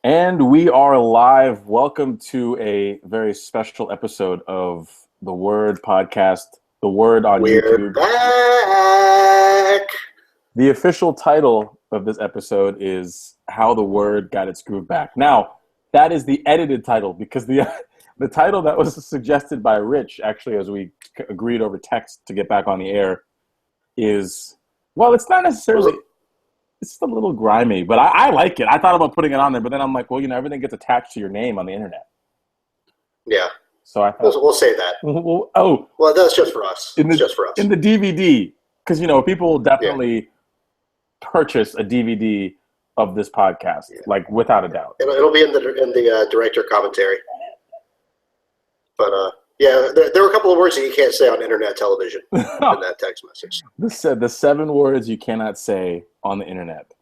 And we are live. Welcome to a very special episode of the Word Podcast, The Word on We're YouTube. back. The official title of this episode is How the Word Got Its Groove Back. Now, that is the edited title because the title that was suggested by Rich, actually, as we agreed over text to get back on the air, is, well, it's not necessarily... It's a little grimy, but I like it. I thought about putting it on there, but then I'm like, well, everything gets attached to your name on the internet. Yeah. So I thought We'll say that. Well, that's just for us. It's just for us. In the DVD, because people will definitely purchase a DVD of this podcast, like without a doubt. It'll be in the director commentary. But there were a couple of words that you can't say on internet television in that text message. The 7 words you cannot say on the internet.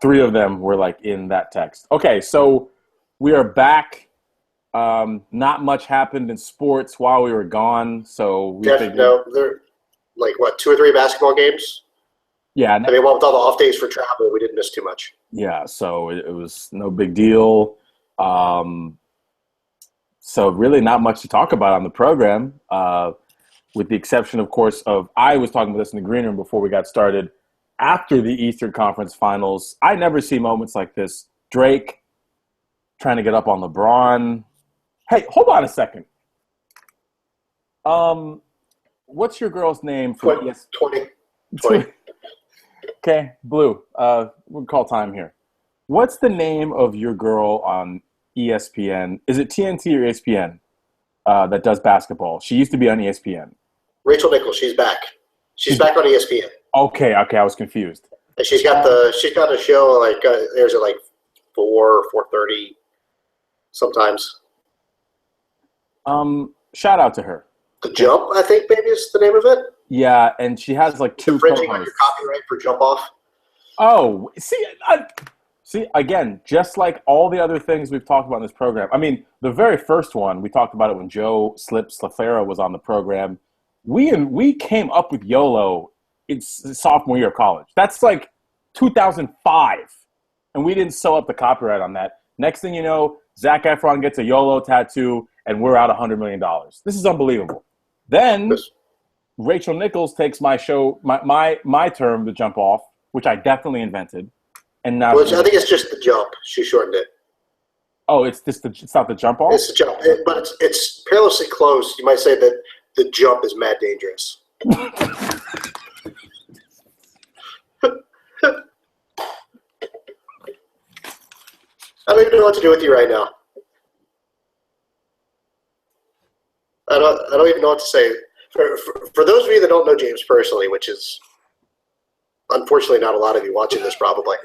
3 of them were like in that text. Okay, so we are back. Not much happened in sports while we were gone, so we figured... No, there like 2 or 3 basketball games. Yeah, with all the off days for travel, we didn't miss too much. Yeah, so it was no big deal. So really not much to talk about on the program, with the exception, of course, of I was talking about this in the green room before we got started. After the Eastern Conference Finals, I never see moments like this. Drake trying to get up on LeBron. Hey, hold on a second. What's your girl's name? For 20. Okay, Blue. We'll call time here. What's the name of your girl on ESPN? Is it TNT or ESPN that does basketball? She used to be on ESPN. Rachel Nichols. She's back. She's back on ESPN. Okay, I was confused. And she's got a show there's at 4:30 sometimes. Shout out to her. The Jump, I think maybe is the name of it. Yeah, and she has 2 infringing on your copyright for Jump Off. Oh, see, again, just like all the other things we've talked about in this program. I mean, the very first one, we talked about it when Joe Slafera was on the program. We came up with YOLO in sophomore year of college. That's 2005. And we didn't sew up the copyright on that. Next thing you know, Zac Efron gets a YOLO tattoo, and we're out $100 million. This is unbelievable. Then Rachel Nichols takes my show, my term, the Jump Off, which I definitely invented. And now I think it's just the Jump. She shortened it. Oh, it's not the Jump Off? It's the Jump, but it's perilously close. You might say that the Jump is mad dangerous. I don't even know what to do with you right now. I don't even know what to say. For those of you that don't know James personally, which is unfortunately not a lot of you watching this probably,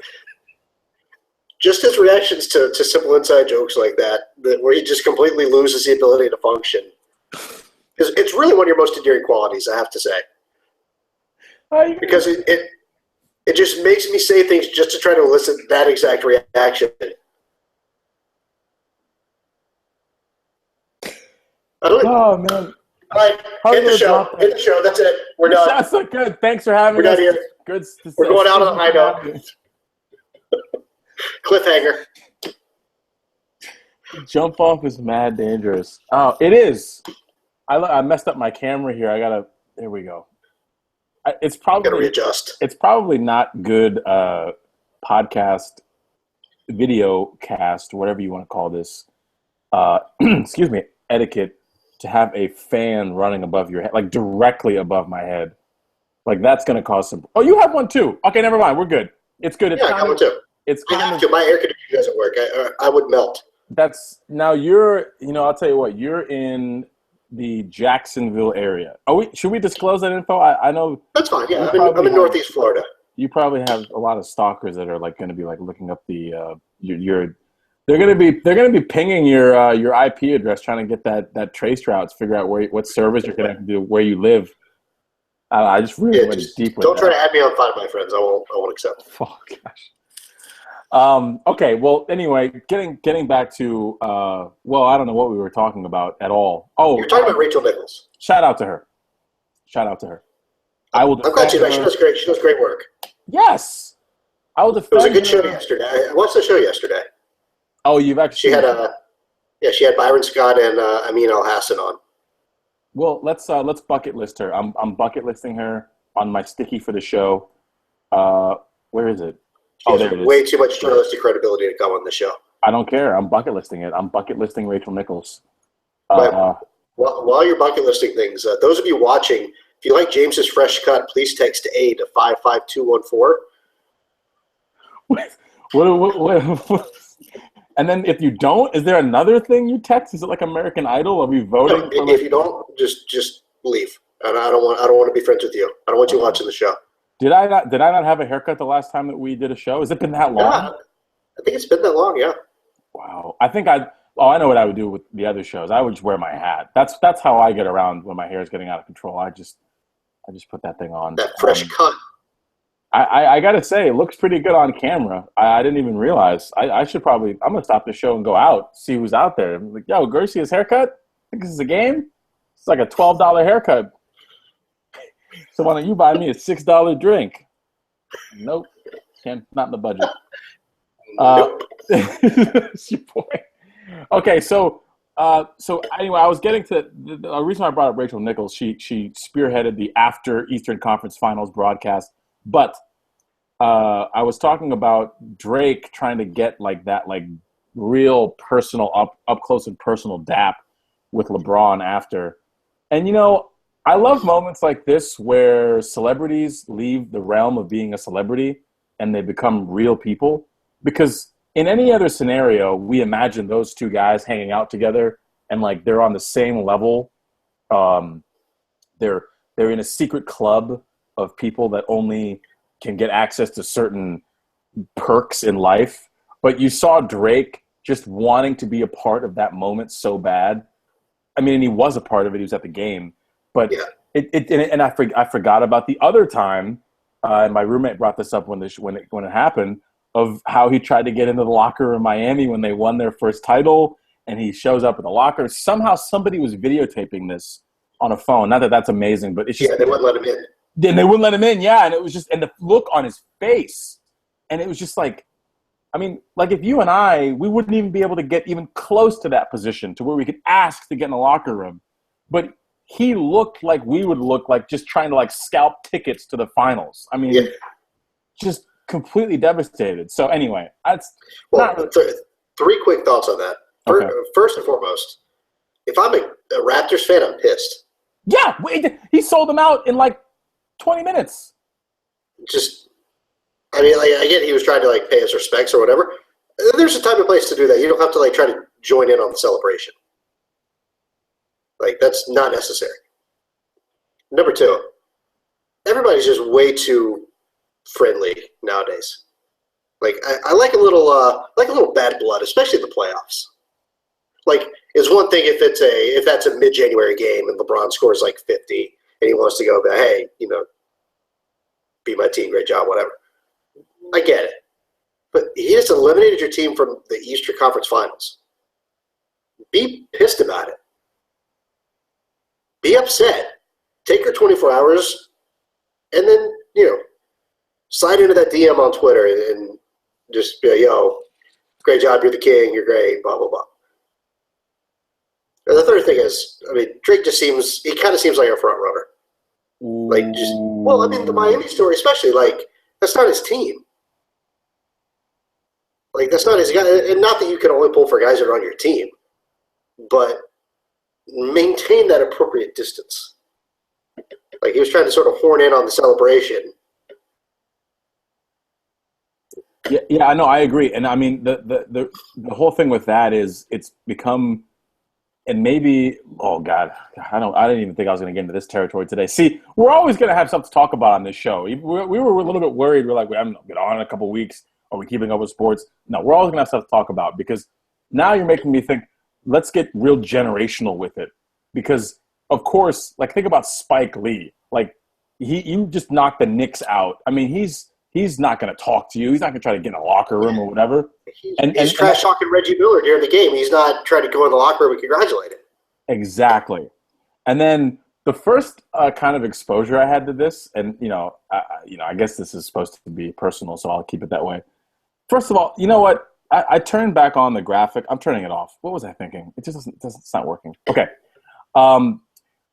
just his reactions to simple inside jokes like that where he just completely loses the ability to function, it's really one of your most endearing qualities, I have to say. Because it just makes me say things just to try to elicit that exact reaction. Oh, man. All right, hit the show. That's it. We're done. That's so good. Thanks for having us. We're done here. Good. We're going out on a high note. Cliffhanger. Jump Off is mad dangerous. Oh, it is. I messed up my camera here. There we go. It's probably gotta readjust. It's probably not good podcast, video cast, whatever you want to call this. Excuse me, etiquette to have a fan running above your head, directly above my head. That's going to cause some... Oh, you have one too. Okay, never mind. We're good. It's good. I got one too. My air conditioner doesn't work. I would melt. Now you're, I'll tell you what, you're in the Jacksonville area. Should we disclose that info? I know. That's fine. Yeah, I'm in Northeast Florida. You probably have a lot of stalkers that are going to be looking up the They're gonna be pinging your IP address, trying to get that trace routes, figure out what service you're connected to, where you live. I just really went deep with that. Don't try to add me on Find My Friends. I won't accept. Oh gosh. Okay. Well, anyway, getting back to I don't know what we were talking about at all. Oh, you're talking about Rachel Nichols. Shout out to her. I will. I'm glad she's back. She does great. She does great work. Yes. I'll It was a defend good show her. yesterday. I watched the show yesterday. Oh, you've She actually had she had Byron Scott and Amin Al Hassan on. well, let's bucket list her. I'm bucket listing her on my sticky for the show. Where is it? She Oh, has there it way is. too much journalistic credibility to come on the show. I don't care. I'm bucket listing it. I'm bucket listing Rachel Nichols. But Uh, while you're bucket listing things, those of you watching, if you like James's fresh cut, please text A to 55214. what, and then if you don't, is there another thing you text? Is it like American Idol? Are we voting No, for if like? you don't, just leave. And I don't want to be friends with you. I don't want you watching the show. Did I not have a haircut the last time that we did a show? Has it been that long? Yeah, I think it's been that long. Yeah. Wow. I think I. Oh, I know what I would do with the other shows. I would just wear my hat. That's how I get around when my hair is getting out of control. I just put that thing on. That fresh cut. I gotta say, it looks pretty good on camera. I didn't even realize. I should probably. I'm gonna stop the show and go out, see who's out there. I'm like, yo, Garcia's haircut. Think this is a game? It's like a $12 haircut. So why don't you buy me a $6 drink? Nope, not in the budget. Nope. It's your boy. Okay, so anyway, I was getting to the reason I brought up Rachel Nichols. She spearheaded the after Eastern Conference Finals broadcast, but I was talking about Drake trying to get like that, like real personal up close and personal dap with LeBron after, and I love moments like this where celebrities leave the realm of being a celebrity and they become real people, because in any other scenario, we imagine those two guys hanging out together and like they're on the same level. They're in a secret club of people that only can get access to certain perks in life. But you saw Drake just wanting to be a part of that moment so bad. I mean, and he was a part of it. He was at the game, but I forgot about the other time. And my roommate brought this up when it happened, of how he tried to get into the locker room in Miami when they won their first title, and he shows up in the locker. Somehow somebody was videotaping this on a phone. Not that that's amazing, but it's just They wouldn't let him in. Then they wouldn't let him in, yeah. And it was just, and the look on his face, and it was just like, I mean, like if you and I, we wouldn't even be able to get even close to that position to where we could ask to get in the locker room. But he looked like we would look like just trying to like scalp tickets to the finals. I mean, just completely devastated. So anyway, that's three quick thoughts on that. Okay. First and foremost, if I'm a Raptors fan, I'm pissed. Yeah, he sold them out in like 20 minutes. I mean, like, I get he was trying to like pay his respects or whatever. There's a time and place to do that. You don't have to like try to join in on the celebration. Like, that's not necessary. Number two, everybody's just way too friendly nowadays. Like, I like a little bad blood, especially in the playoffs. Like, it's one thing if that's a mid-January game and LeBron scores like 50 and he wants to go, hey, be my team, great job, whatever. I get it. But he just eliminated your team from the Eastern Conference Finals. Be pissed about it. Be upset. Take your 24 hours and then, slide into that DM on Twitter and just be like, yo, great job, you're the king, you're great, blah, blah, blah. And the third thing is, I mean, Drake he kind of seems like a front runner. Like, I mean, the Miami story especially, like, that's not his team. Like, that's not his guy. And not that you can only pull for guys that are on your team, but maintain that appropriate distance. Like, he was trying to sort of horn in on the celebration. Yeah, I know, I agree. And I mean, the whole thing with that is it's become, and maybe, oh God, I didn't even think I was going to get into this territory today. See, we're always going to have something to talk about on this show. We were a little bit worried. We're like, we haven't been on in a couple of weeks. Are we keeping up with sports? No, we're always going to have stuff to talk about, because now you're making me think, let's get real generational with it. Because, of course, like, think about Spike Lee. Like, you just knocked the Knicks out. I mean, he's not going to talk to you. He's not going to try to get in a locker room or whatever. He's trash talking Reggie Miller during the game. He's not trying to go in the locker room and congratulate him. Exactly. And then the first kind of exposure I had to this, and I guess this is supposed to be personal, so I'll keep it that way. First of all, you know what? I turned back on the graphic. I'm turning it off. What was I thinking? It just doesn't. It's not working. Okay.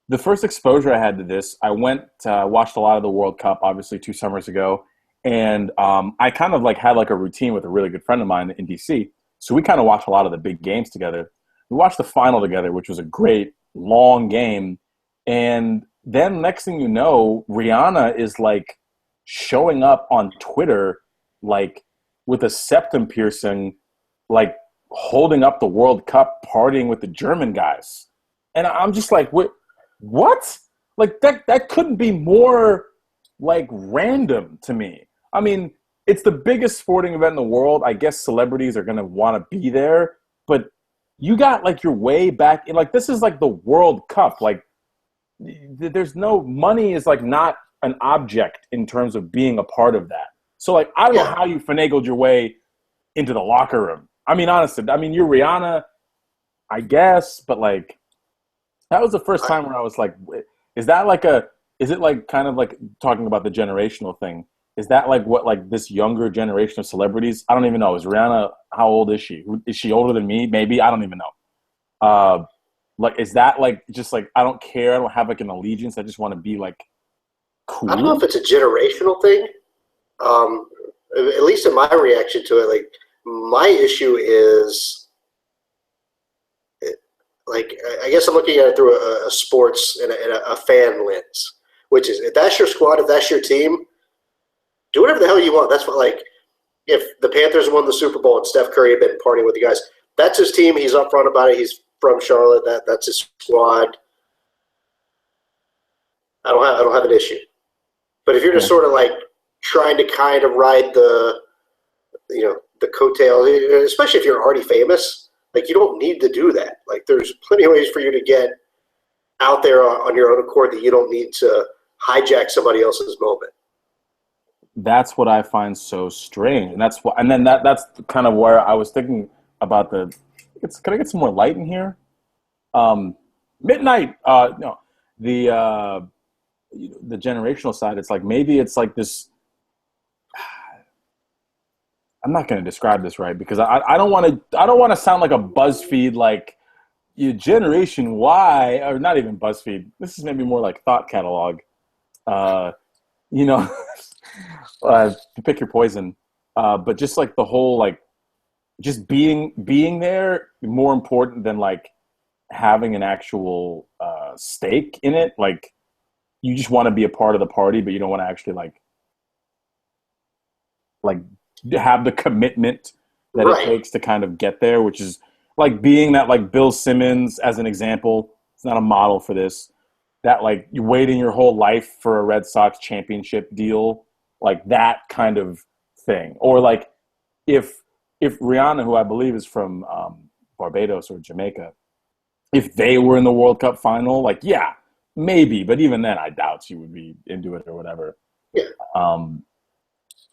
The first exposure I had to this, I went watched a lot of the World Cup, obviously 2 summers ago, and I kind of like had like a routine with a really good friend of mine in DC. So we kind of watched a lot of the big games together. We watched the final together, which was a great long game. And then next thing you know, Rihanna is like showing up on Twitter like with a septum piercing, like holding up the World Cup, partying with the German guys. And I'm just like, what? Like that couldn't be more like random to me. I mean, it's the biggest sporting event in the world. I guess celebrities are going to want to be there, but you got like your way back in, like, this is like the World Cup. Like, there's no money is like not an object in terms of being a part of that. So like, I don't know how you finagled your way into the locker room. I mean, honestly, I mean, you're Rihanna, I guess, but like, that was the first time where I was like, is it like kind of like talking about the generational thing? Is that like what, like this younger generation of celebrities? I don't even know. Is Rihanna, how old is she? Is she older than me? Maybe. I don't even know. Like, is that like, just like, I don't care. I don't have like an allegiance. I just want to be like cool. I don't know if it's a generational thing. At least in my reaction to it, like, my issue is, like, I guess I'm looking at it through a sports and a fan lens, which is, if that's your squad, if that's your team, do whatever the hell you want. That's what, like, if the Panthers won the Super Bowl and Steph Curry had been partying with the guys, that's his team. He's upfront about it. He's from Charlotte. That's his squad. I don't have an issue. But if you're just sort of like trying to kind of ride the coattail, especially if you're already famous, like, you don't need to do that. Like, there's plenty of ways for you to get out there on your own accord that you don't need to hijack somebody else's moment. That's what I find so strange, and that's kind of where I was thinking about the. Can I get some more light in here? Midnight. No, the generational side. It's like, maybe it's like this. I'm not going to describe this right, because I don't want to sound like a BuzzFeed, like, your Generation Y, or not even BuzzFeed. This is maybe more like Thought Catalog. Pick your poison. But just like the whole, like, just being there more important than like having an actual stake in it. Like, you just want to be a part of the party, but you don't want to actually like have the commitment that it takes to kind of get there, which is like being that, like, Bill Simmons as an example. It's not a model for this. That, like, you're waiting your whole life for a Red Sox championship deal, like that kind of thing. Or like if Rihanna, who I believe is from Barbados or Jamaica, if they were in the World Cup final, like, yeah, maybe, but even then I doubt she would be into it or whatever. Yeah.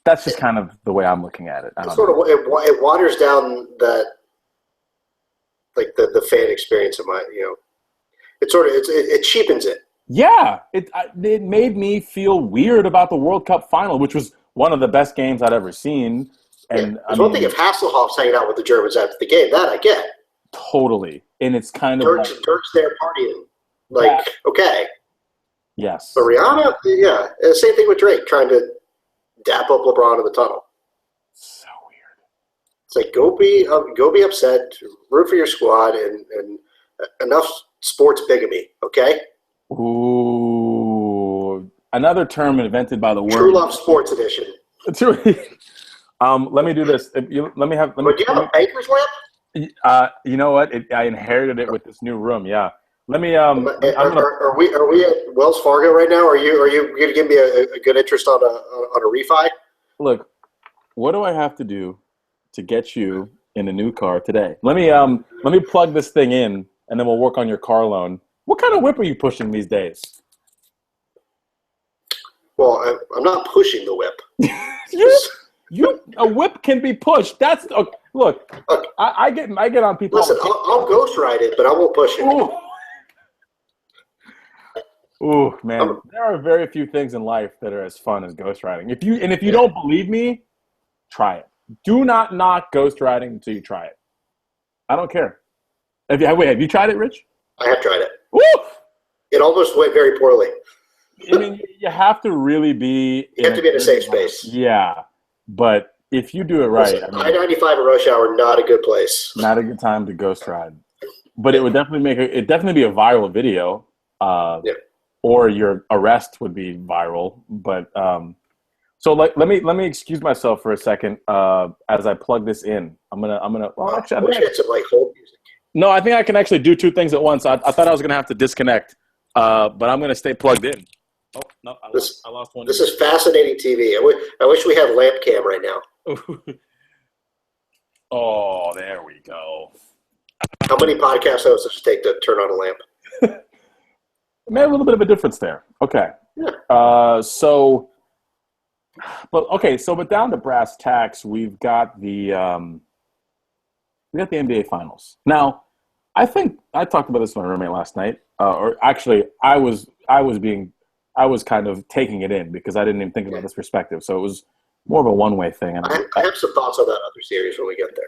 That's just kind of the way I'm looking at it. It waters down that, like, the fan experience of my, it cheapens it. Yeah, it made me feel weird about the World Cup final, which was one of the best games I'd ever seen. And There's one thing if Hasselhoff's hanging out with the Germans after the game, that I get. Totally. And it's kind of Dirk's there partying. Like, okay. Yes. But Rihanna, yeah. And the same thing with Drake, trying to dap up LeBron in the tunnel. So weird. It's like, go be upset, root for your squad, and enough sports bigamy, okay? Ooh. Another term invented by the word. True Love Sports Edition. Let me do this. Do you have a banker's lamp? You know what? I inherited it with this new room. Yeah. Let me. Are we at Wells Fargo right now? Are you going to give me a good interest on a refi? Look, what do I have to do to get you in a new car today? Let me plug this thing in, and then we'll work on your car loan. What kind of whip are you pushing these days? Well, I'm not pushing the whip. A whip can be pushed. That's look. I get on people. Listen, I'll ghost ride it, but I won't push it. Ooh. Ooh, man, I'm, there are very few things in life that are as fun as ghost riding. If you don't believe me, try it. Do not knock ghost riding until you try it. I don't care. Have you tried it, Rich? I have tried it. Woo! It almost went very poorly. I mean, you have to really be You in have a to be in a good safe environment. space. Yeah, but if you do it right, Listen, I mean, I-95 and rush hour, not a good place. not a good time to ghost ride. But it Yeah, would definitely be a viral video, uh, yeah. or your arrest would be viral. But so like let me excuse myself for a second as I plug this in. I'm gonna. Well, I actually, I think wish we had some like hold music. no, I think I can actually do two things at once. I thought I was gonna have to disconnect, but I'm gonna stay plugged in. Oh no, This I lost one. this is fascinating TV. I wish we had lamp cam right now. Oh, there we go. How many podcast hosts does it take to turn on a lamp? Made a little bit of a difference there. Okay. Yeah. But down to brass tacks, we got the NBA Finals. Now, I think I talked about this with my roommate last night, or actually, I was kind of taking it in because I didn't even think about this perspective. So it was more of a one-way thing. And I have some thoughts on that other series when we get there.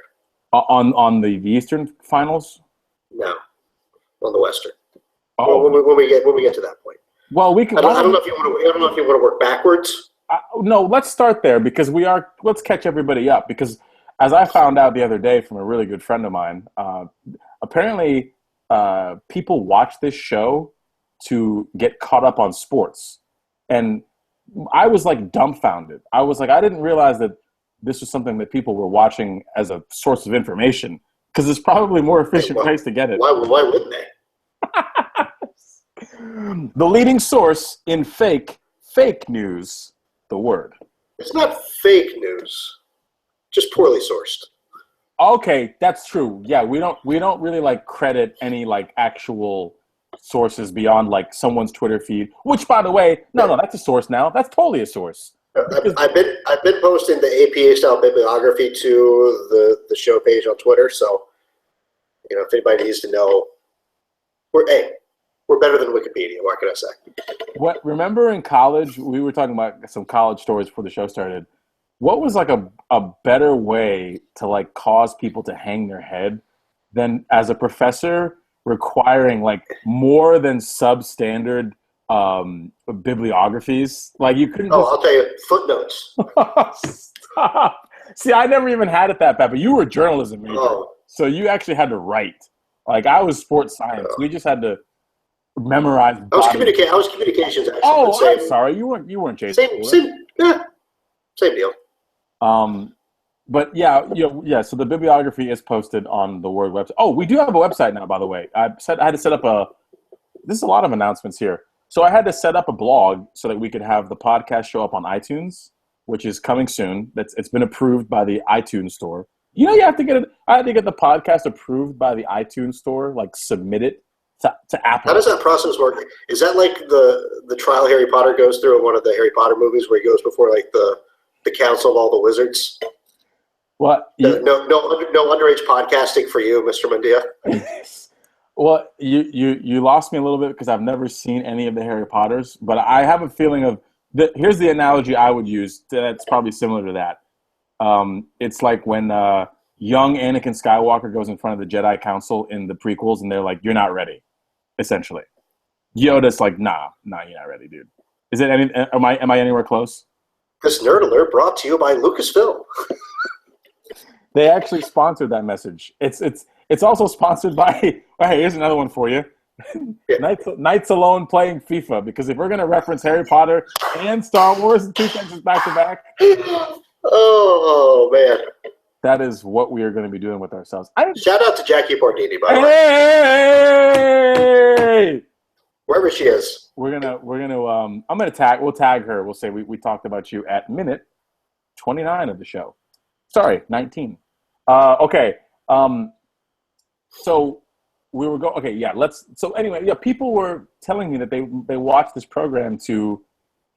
on the Eastern Finals. No, on the Western. Well, Oh, when we get to that point. well, we can. I don't know if you want to. I don't know if you want to work backwards. No, let's start there because let's catch everybody up because as I found out the other day from a really good friend of mine, apparently people watch this show to get caught up on sports. And I was like dumbfounded. I was like, I didn't realize that this was something that people were watching as a source of information because it's probably a more efficient place to get it. Why wouldn't they? The leading source in fake news, The Word. It's not fake news, just poorly sourced. Okay, that's true. Yeah, we don't really like credit any like actual sources beyond like someone's Twitter feed. Which, by the way, no, that's a source now. That's totally a source. Because, I've been posting the APA style bibliography to the show page on Twitter. So, if anybody needs to know, we're better than Wikipedia. What can I say? remember in college we were talking about some college stories before the show started. What was like a better way to like cause people to hang their head than as a professor requiring like more than substandard bibliographies? Like you couldn't. Oh, I'll tell you, footnotes. Stop. See, I never even had it that bad, but you were a journalism major, so you actually had to write. Like I was sports science, we just had to memorize. I was communications. Actually, Oh, I'm sorry, you weren't Jason. Same deal. But yeah. So the bibliography is posted on the Word website. Oh, we do have a website now, by the way. I had to set up this is a lot of announcements here. So I had to set up a blog so that we could have the podcast show up on iTunes, which is coming soon. It's been approved by the iTunes store. You have to get it. I had to get the podcast approved by the iTunes store, like submit it to Apple. How does that process work? Is that like the trial Harry Potter goes through in one of the Harry Potter movies where he goes before like the council of all the wizards? What? No underage podcasting for you, Mr. Mendia. Well, you lost me a little bit because I've never seen any of the Harry Potters, but I have a feeling of here's the analogy I would use that's probably similar to that. It's like when young Anakin Skywalker goes in front of the Jedi Council in the prequels, and they're like, "You're not ready," essentially. Yoda's like, "Nah, you're not ready, dude." Is it any? Am I anywhere close? This nerd alert brought to you by Lucasfilm. They actually sponsored that message. It's also sponsored by. Oh, hey, here's another one for you. Yeah. Knights Alone playing FIFA, because if we're going to reference Harry Potter and Star Wars in two sentences back to back, oh man, that is what we are going to be doing with ourselves. Shout out to Jackie Bardini, by the way. Wherever she is, we'll tag her. We'll say we talked about you at minute 29 of the show. Sorry, 19. Okay. So we were okay. Yeah. So anyway, yeah. People were telling me that they watched this program to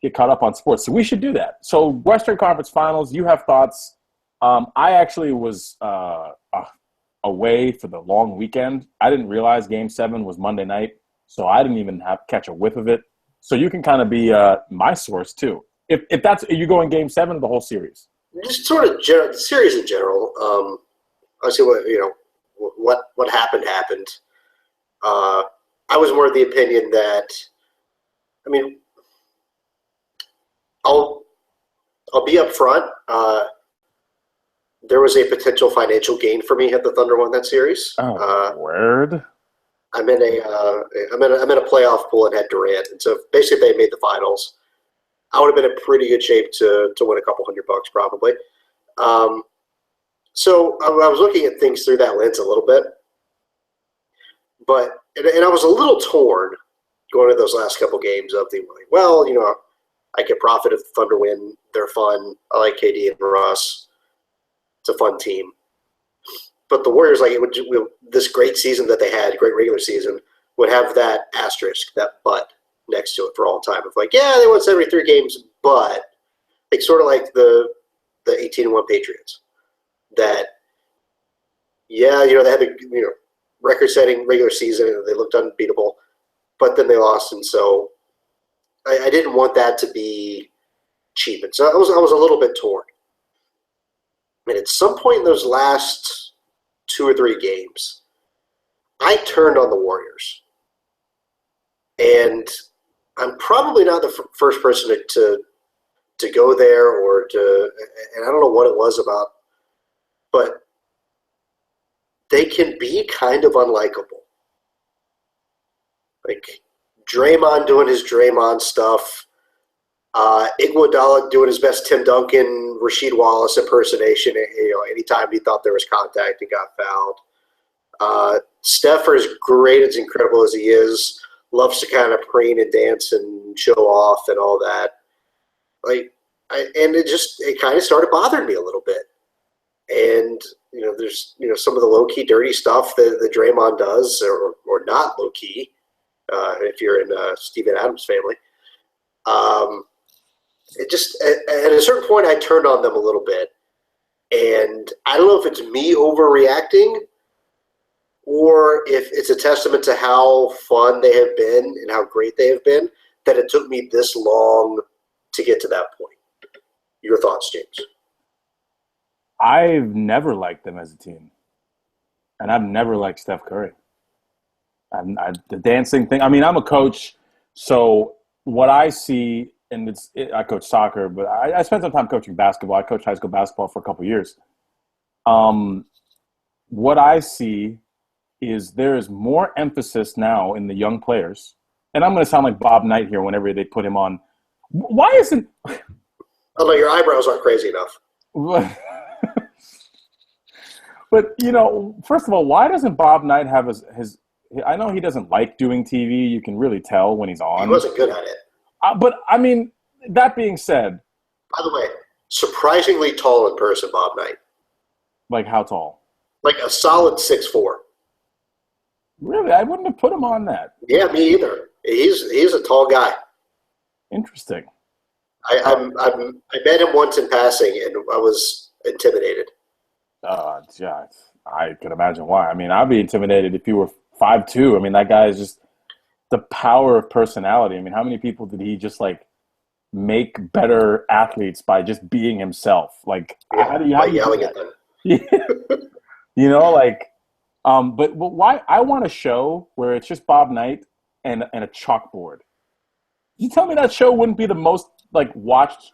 get caught up on sports. So we should do that. So Western Conference Finals. You have thoughts? I actually was away for the long weekend. I didn't realize Game 7 was Monday night, so I didn't even catch a whiff of it. So you can kind of be my source too. If that's you go in Game 7 of the whole series. Just sort of series in general. Obviously, what happened happened. I was more of the opinion that, I mean, I'll be up front. There was a potential financial gain for me had the Thunder won that series. Word. I'm in a playoff pool and had Durant, and so basically they made the finals. I would have been in pretty good shape to win a couple $100 probably. So I was looking at things through that lens a little bit, but I was a little torn going to those last couple games of the like, well, I could profit if the Thunder win. They're fun. I like KD and Russ. It's a fun team. But the Warriors, like this great season that they had, great regular season, would have that asterisk, that but next to it for all time. Of like, yeah, they won 73 games, but like sort of like the 18-1 Patriots. That, yeah, they had a record-setting regular season and they looked unbeatable, but then they lost, and so I didn't want that to be cheap, and so I was a little bit torn. And at some point in those last 2 or 3 games, I turned on the Warriors. And I'm probably not the first person to go there or to – and I don't know what it was about, but they can be kind of unlikable. Like Draymond doing his Draymond stuff, Iguodala doing his best Tim Duncan, Rasheed Wallace impersonation. Anytime he thought there was contact, he got fouled. Steph, as great, as incredible as he is, loves to kind of preen and dance and show off and all that. And it kind of started bothering me a little bit. And there's some of the low key dirty stuff that Draymond does, or not low key, if you're in Steven Adams' family. It just at a certain point I turned on them a little bit, and I don't know if it's me overreacting or if it's a testament to how fun they have been and how great they have been that it took me this long to get to that point. Your thoughts, James? I've never liked them as a team, and I've never liked Steph Curry. The dancing thing. I mean, I'm a coach, so what I see, and I coach soccer, but I spent some time coaching basketball. I coached high school basketball for a couple of years. What I see is there is more emphasis now in the young players, and I'm going to sound like Bob Knight here whenever they put him on. Why isn't – although your eyebrows aren't crazy enough. But, first of all, why doesn't Bob Knight have his – I know he doesn't like doing TV. You can really tell when he's on. He wasn't good at it. But, I mean, that being said – by the way, surprisingly tall in person, Bob Knight. Like how tall? Like a solid 6'4". Really? I wouldn't have put him on that. Yeah, me either. He's a tall guy. Interesting. I met him once in passing, and I was intimidated. Yeah, I could imagine why. I mean, I'd be intimidated if you were 5'2". I mean, that guy is just the power of personality. I mean, how many people did he just make better athletes by just being himself? Like, how do you yelling at them? But why? I want a show where it's just Bob Knight and a chalkboard. You tell me that show wouldn't be the most watched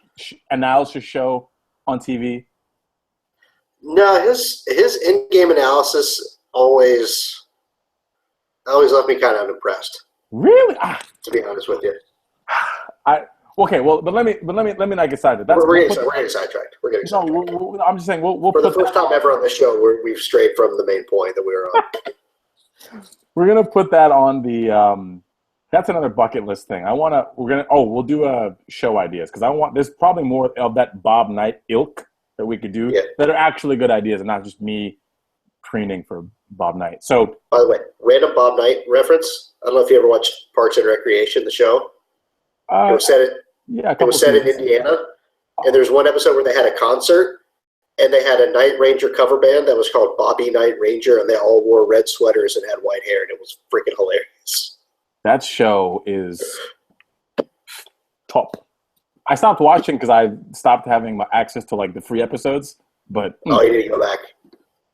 analysis show on TV? No, his in-game analysis always left me kind of unimpressed. Really? To be honest with you. Okay. Well, but let me not get sidetracked. We're getting sidetracked. We're getting sidetracked. No, I'm just saying we'll for put the first time ever on this show, we've strayed from the main point that we were on. We're gonna put that on the. That's another bucket list thing. We'll do show ideas because there's probably more of that Bob Knight ilk that we could do that are actually good ideas and not just me preening for Bob Knight. So, by the way, random Bob Knight reference. I don't know if you ever watched Parks and Recreation, the show. It was set in Indiana, and there's one episode where they had a concert, and they had a Night Ranger cover band that was called Bobby Night Ranger, and they all wore red sweaters and had white hair, and it was freaking hilarious. That show is top. I stopped watching because I stopped having my access to like the free episodes. But you need to go back.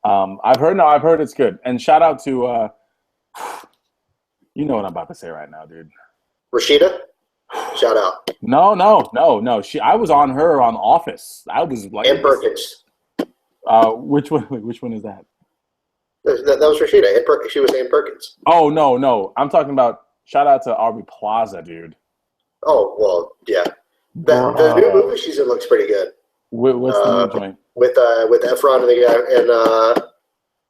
I've heard it's good. And shout out to you know what I'm about to say right now, dude. Rashida, shout out. No. I was on her on Office. I was like, Ann Perkins. Which one? Which one is that? That was Rashida. She was Ann Perkins. Oh no. I'm talking about shout out to Aubrey Plaza, dude. Oh well, yeah. The new movie she's in looks pretty good. What's the new joint? With Efron and the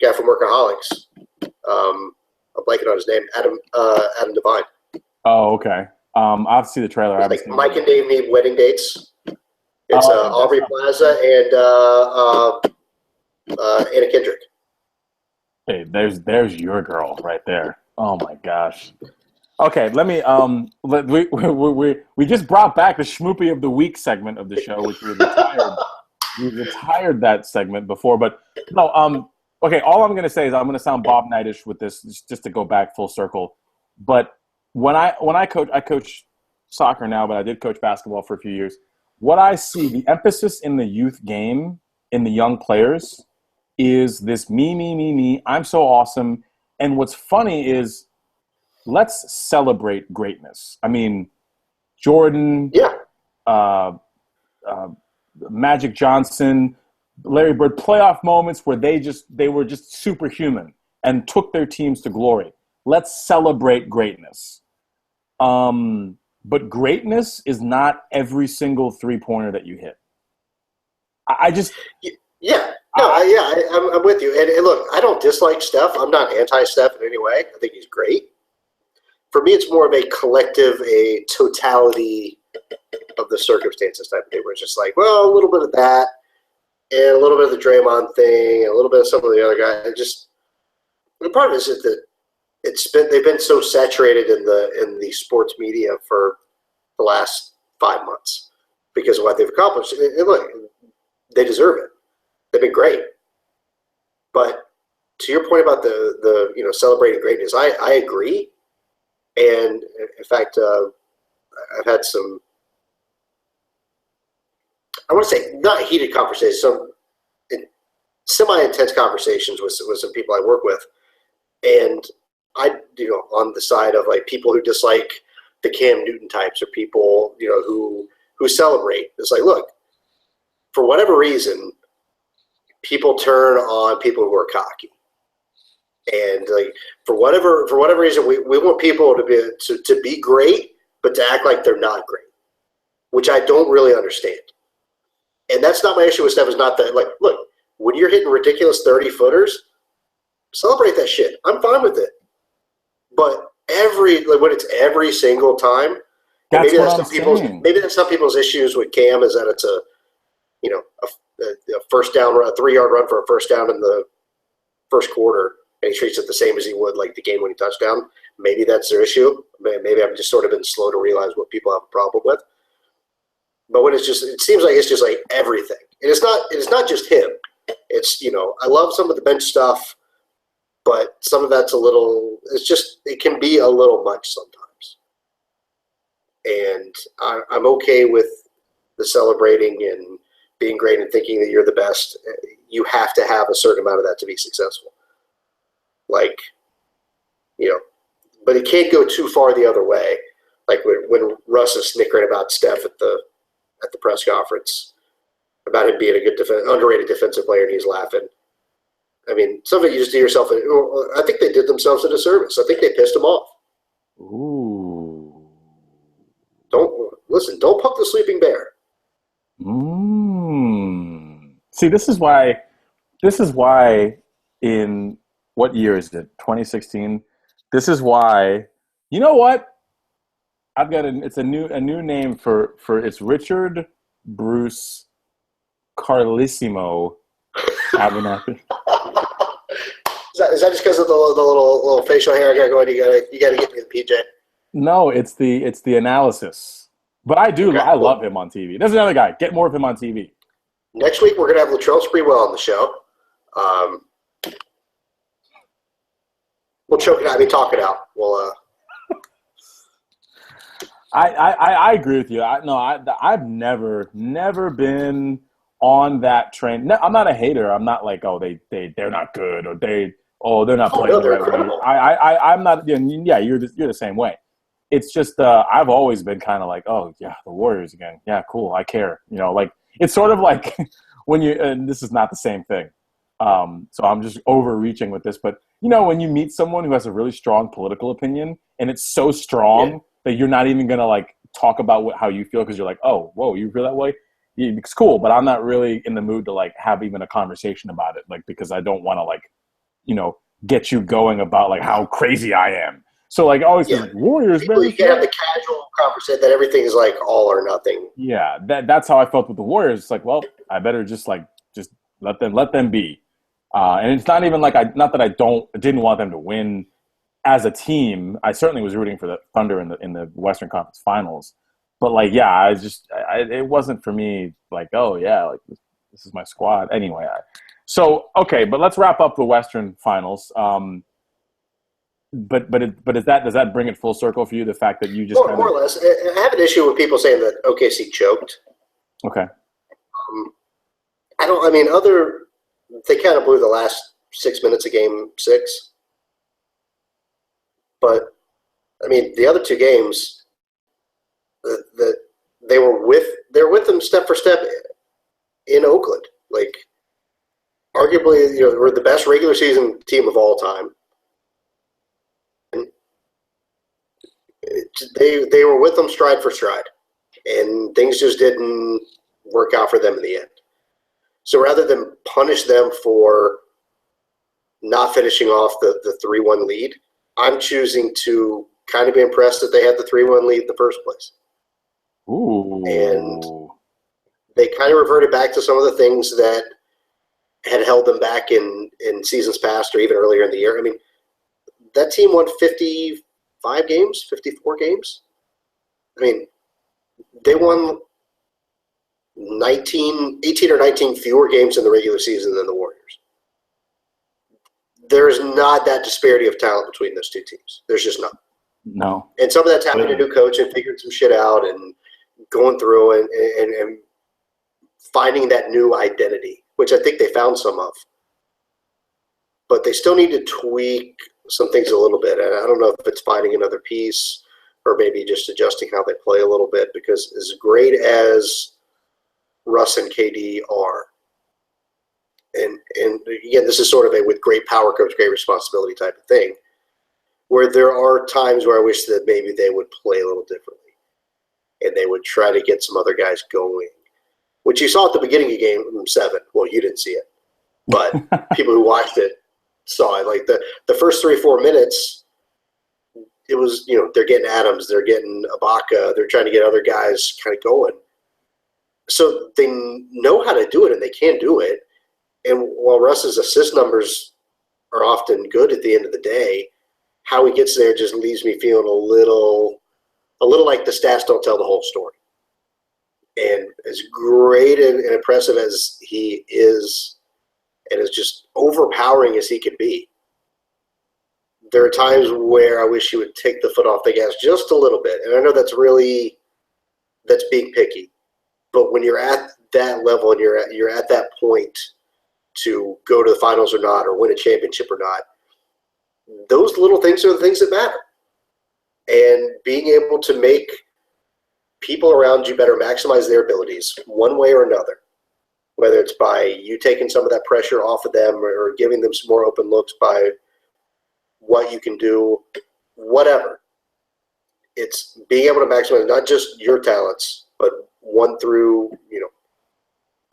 guy from Workaholics. I'm blanking on his name. Adam Devine. Oh, okay. I'll have to see the trailer. Like Mike and Dave need wedding dates. It's Aubrey Plaza and Anna Kendrick. Hey, there's your girl right there. Oh my gosh. Okay, let me. We just brought back the Schmoopy of the Week segment of the show, which we retired. We retired that segment before, but no. Okay, all I'm going to say is I'm going to sound Bob Knightish with this, just to go back full circle. But when I coach soccer now, but I did coach basketball for a few years. What I see, the emphasis in the youth game, in the young players, is this me. I'm so awesome. And what's funny is, let's celebrate greatness. I mean, Jordan, Magic Johnson, Larry Bird, playoff moments where they were just superhuman and took their teams to glory. Let's celebrate greatness. But greatness is not every single three-pointer that you hit. I'm with you. And look, I don't dislike Steph. I'm not anti-Steph in any way. I think he's great. For me, it's more of a collective, a totality of the circumstances type of thing, where it's just like, well, a little bit of that, and a little bit of the Draymond thing, and a little bit of some of the other guys. The part of it is that they've been so saturated in the sports media for the last 5 months because of what they've accomplished. And look, they deserve it. They've been great. But to your point about the celebrating greatness, I agree. And in fact, I've had some, I want to say not heated conversations, some semi-intense conversations with some people I work with. And on the side of like people who dislike the Cam Newton types, or people, who celebrate. It's like, look, for whatever reason, people turn on people who are cocky. And like for whatever reason, we want people to be great, but to act like they're not great, which I don't really understand. And that's not my issue with Steph. Is not that, like, look, when you're hitting ridiculous 30-footers, celebrate that shit. I'm fine with it. But when it's every single time, maybe that's some people's issues with Cam, is that it's a first down run, a 3-yard run for a first down in the first quarter, and he treats it the same as he would like the game-winning touchdown. Maybe that's their issue. Maybe I've just sort of been slow to realize what people have a problem with. But when it seems like it's just like everything. And it's not just him. It's, I love some of the bench stuff, but some of that's it can be a little much sometimes. And I'm okay with the celebrating and being great and thinking that you're the best. You have to have a certain amount of that to be successful. Like, but it can't go too far the other way. Like when Russ is snickering about Steph at the press conference about him being a good underrated defensive player, and he's laughing. I mean, something you just do yourself. I think they did themselves a disservice. I think they pissed him off. Ooh. Don't poke the sleeping bear. See, this is why in what year is it? 2016. This is why, you know what? I've got it's a new name for it's Richard Bruce Carlissimo Abernathy. Is that just because of the little facial hair I got going? You gotta get me the PJ. No, it's the analysis. But I love him on TV. There's another guy. Get more of him on TV. Next week we're gonna have Latrell Sprewell on the show. We'll choke it out. Talk it out. We'll. I agree with you. I've never been on that train. No, I'm not a hater. I'm not like, oh, they're not good, or they're not Oh playing no, the they're right way. incredible. I'm not. Yeah, you're the same way. It's just I've always been kind of like, oh yeah, the Warriors again. Yeah, cool. I care. Like it's sort of like when you. And this is not the same thing. So I'm just overreaching with this, but when you meet someone who has a really strong political opinion and it's so Yeah, strong that you're not even gonna like talk about how you feel because you're like, oh, whoa, you feel that way? Yeah, it's cool, but I'm not really in the mood to like have even a conversation about it, like because I don't want to like you know get you going about like how crazy I am. So like always yeah. the Warriors, People, man, you this can't have that. the casual conversation that everything is like all or nothing. Yeah, that's how I felt with the Warriors. It's like, well, I better just let them be. And it's not even like not that I didn't want them to win as a team. I certainly was rooting for the Thunder in the Western Conference Finals, but like, yeah, it wasn't for me. Like, oh yeah, like this is my squad anyway. So okay, but let's wrap up the Western Finals. But does that bring it full circle for you? The fact that you just kind More of or less. I have an issue with people saying that OKC choked. okay, I don't. I mean, they kind of blew the last 6 minutes of Game 6, but I mean, the other two games, that they're with them step for step in Oakland. Like, arguably, we're the best regular season team of all time. And they were with them stride for stride, and things just didn't work out for them in the end. So rather than punish them for not finishing off the 3-1 lead, I'm choosing to kind of be impressed that they had the 3-1 lead in the first place. And ooh, they kind of reverted back to some of the things that had held them back in seasons past or even earlier in the year. I mean, that team won 55 games, 54 games. I mean, they won 18 or 19 fewer games in the regular season than the Warriors. There's not that disparity of talent between those two teams. There's just not. no, And some of that's having a new coach and figuring some shit out and going through and finding that new identity, which I think they found some of. But they still need to tweak some things a little bit. And I don't know if it's finding another piece or maybe just adjusting how they play a little bit, because as great as Russ and KD are, and again, this is sort of a with great power comes great responsibility type of thing, where there are times where I wish that maybe they would play a little differently and they would try to get some other guys going, which you saw at the beginning of Game 7. Well, you didn't see it, but people who watched it saw it. Like the first 3-4 minutes, it was, they're getting Adams, they're getting Ibaka, they're trying to get other guys kind of going. So they know how to do it and they can do it. And while Russ's assist numbers are often good at the end of the day, how he gets there just leaves me feeling a little like the stats don't tell the whole story. And as great and impressive as he is, and as just overpowering as he can be, there are times where I wish he would take the foot off the gas just a little bit. And I know that's being picky, but when you're at that level and you're at that point to go to the finals or not, or win a championship or not, those little things are the things that matter. And being able to make people around you better maximize their abilities one way or another, whether it's by you taking some of that pressure off of them or giving them some more open looks by what you can do, whatever. It's being able to maximize not just your talents, but 1 through,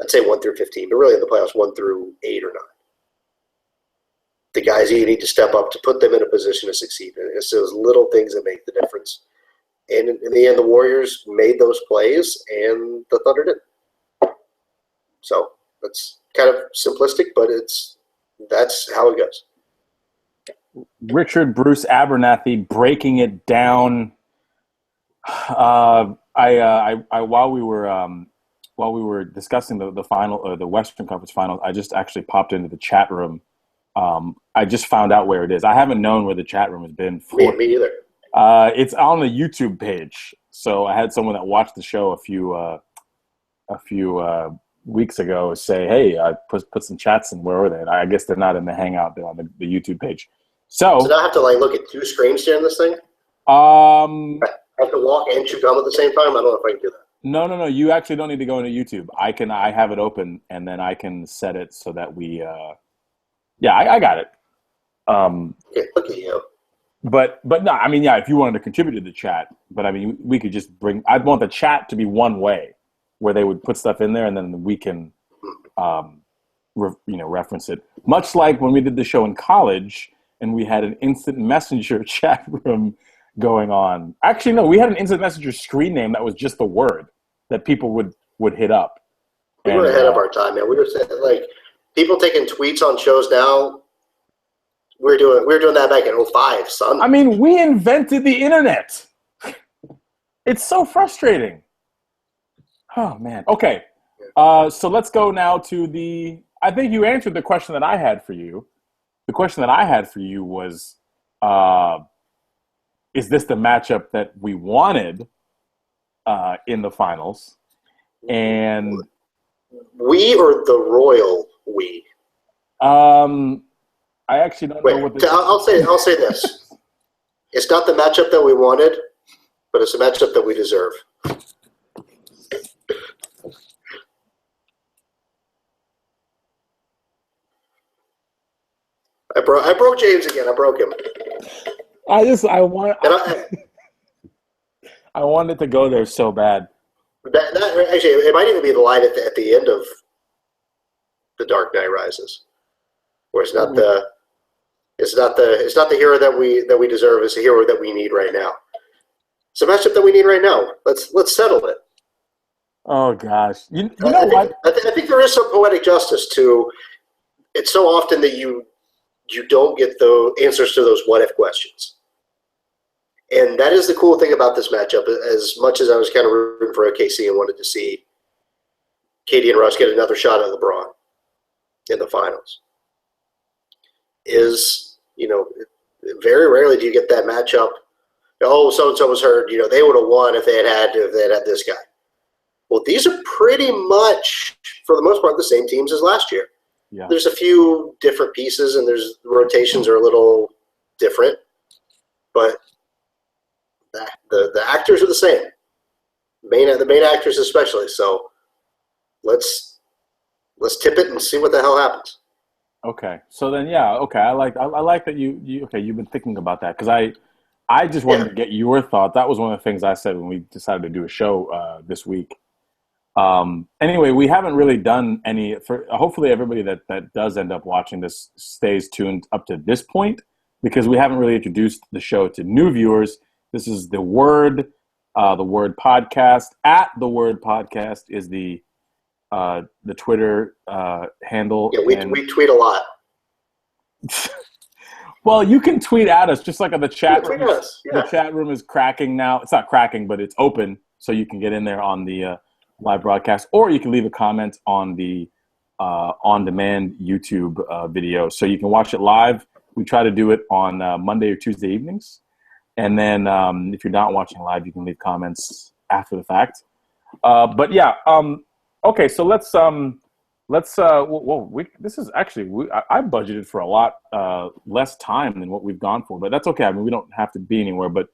I'd say 1 through 15, but really in the playoffs, 1 through 8 or 9. The guys you need to step up to put them in a position to succeed. And it's those little things that make the difference. And in the end, the Warriors made those plays, and the Thunder didn't. So that's kind of simplistic, but that's how it goes. Richard Bruce Abernathy breaking it down. While we were discussing the final, the Western Conference Finals, I just actually popped into the chat room. I just found out where it is. I haven't known where the chat room has been for. Me either. It's on the YouTube page. So I had someone that watched the show a few weeks ago say, "Hey, I put some chats in. Where are they?" And I guess they're not in the Hangout. They're on the YouTube page. So So now I have to like look at two screens during this thing. um, I have to walk and chew gum at the same time. I don't know if I can do that. no. You actually don't need to go into YouTube. I have it open, and then I can set it so that we. Yeah, I got it. Okay, look at you. But no, I mean, yeah, if you wanted to contribute to the chat, but I mean, we could just bring. I'd want the chat to be one way, where they would put stuff in there, and then we can, reference it. Much like when we did the show in college, and we had an instant messenger chat room going on. Actually, no, we had an instant messenger screen name that was just the word that people would hit up. We were ahead of our time, man. We were like people taking tweets on shows now. We were doing that back in 2005, son. I mean, we invented the internet. It's so frustrating. Oh man. Okay. So let's go now to the. I think you answered the question that I had for you. The question that I had for you was, is this the matchup that we wanted in the finals? And we or the royal we? I actually don't know what this. I'll say this. It's not the matchup that we wanted, but it's a matchup that we deserve. I broke James again. I broke him. I wanted to go there so bad. That actually, it might even be the line at the end of The Dark Knight Rises, where it's not the hero that we deserve. It's a hero that we need right now. It's a matchup that we need right now. Let's settle it. Oh gosh, you know what? I think there is some poetic justice to. It's so often that you don't get the answers to those what if questions, and that is the cool thing about this matchup. As much as I was kind of rooting for OKC and wanted to see Katie and Russ get another shot at LeBron in the finals, is very rarely do you get that matchup. Oh, so and so was hurt. They would have won if they had this guy. Well, these are pretty much, for the most part, the same teams as last year. Yeah. There's a few different pieces, and the rotations are a little different, but the actors are the same. The main actors especially. So let's tip it and see what the hell happens. Okay, so then okay, I like that you've been thinking about that, because I just wanted to get your thought. That was one of the things I said when we decided to do a show this week. Anyway, we haven't really done any. Hopefully, everybody that does end up watching this stays tuned up to this point, because we haven't really introduced the show to new viewers. This is the Word Podcast. At the Word Podcast is the Twitter handle. Yeah, we tweet a lot. Well, you can tweet at us, just like on the chat room. Yeah. The chat room is cracking now. It's not cracking, but it's open, so you can get in there on the live broadcast, or you can leave a comment on the on-demand YouTube video, so you can watch it live. We try to do it on Monday or Tuesday evenings, and then if you're not watching live, you can leave comments after the fact. But yeah, okay, so let's this is actually I budgeted for a lot less time than what we've gone for, but that's okay. I mean, we don't have to be anywhere, but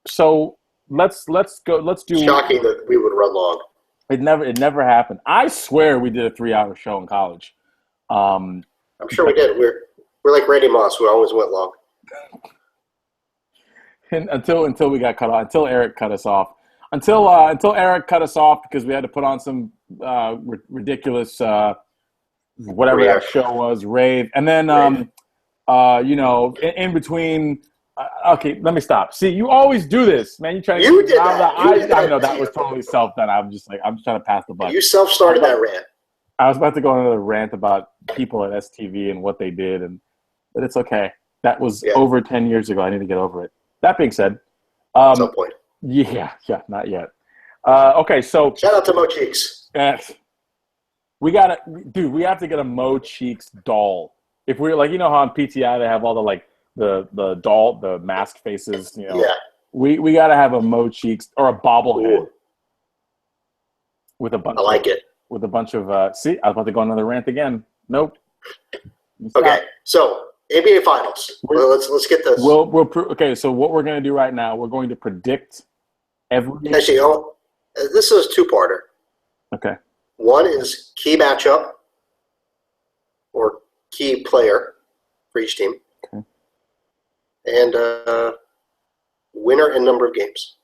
so let's go. Let's do. Shocking that we would run long. It never happened. I swear we did a 3-hour show in college. I'm sure we did. We're like Randy Moss, who always went long. And until we got cut off, until Eric cut us off. Until Eric cut us off because we had to put on some ridiculous whatever that show was, rave, and then in between. Okay, let me stop. See, you always do this, man. You try to. You did that. I know that was totally self done. I'm just trying to pass the buck. You self-started that rant. I was about to go on another rant about people at STV and what they did, but it's okay. That was over 10 years ago. I need to get over it. That being said, at some point. Yeah, not yet. Okay, so shout out to Mo Cheeks. We have to get a Mo Cheeks doll. If we're like, how on PTI they have all the doll, the mask faces, Yeah. We got to have a Mo Cheeks or a bobblehead Ooh, with a bunch I like it. with a bunch of see, I was about to go on another rant again. Nope. Okay, Stop. so NBA Finals. We're, Well, let's get this. okay, so what we're going to do right now, we're going to predict every Actually, this is a two-parter. okay. One is key matchup or key player for each team, Okay. and winner and number of games.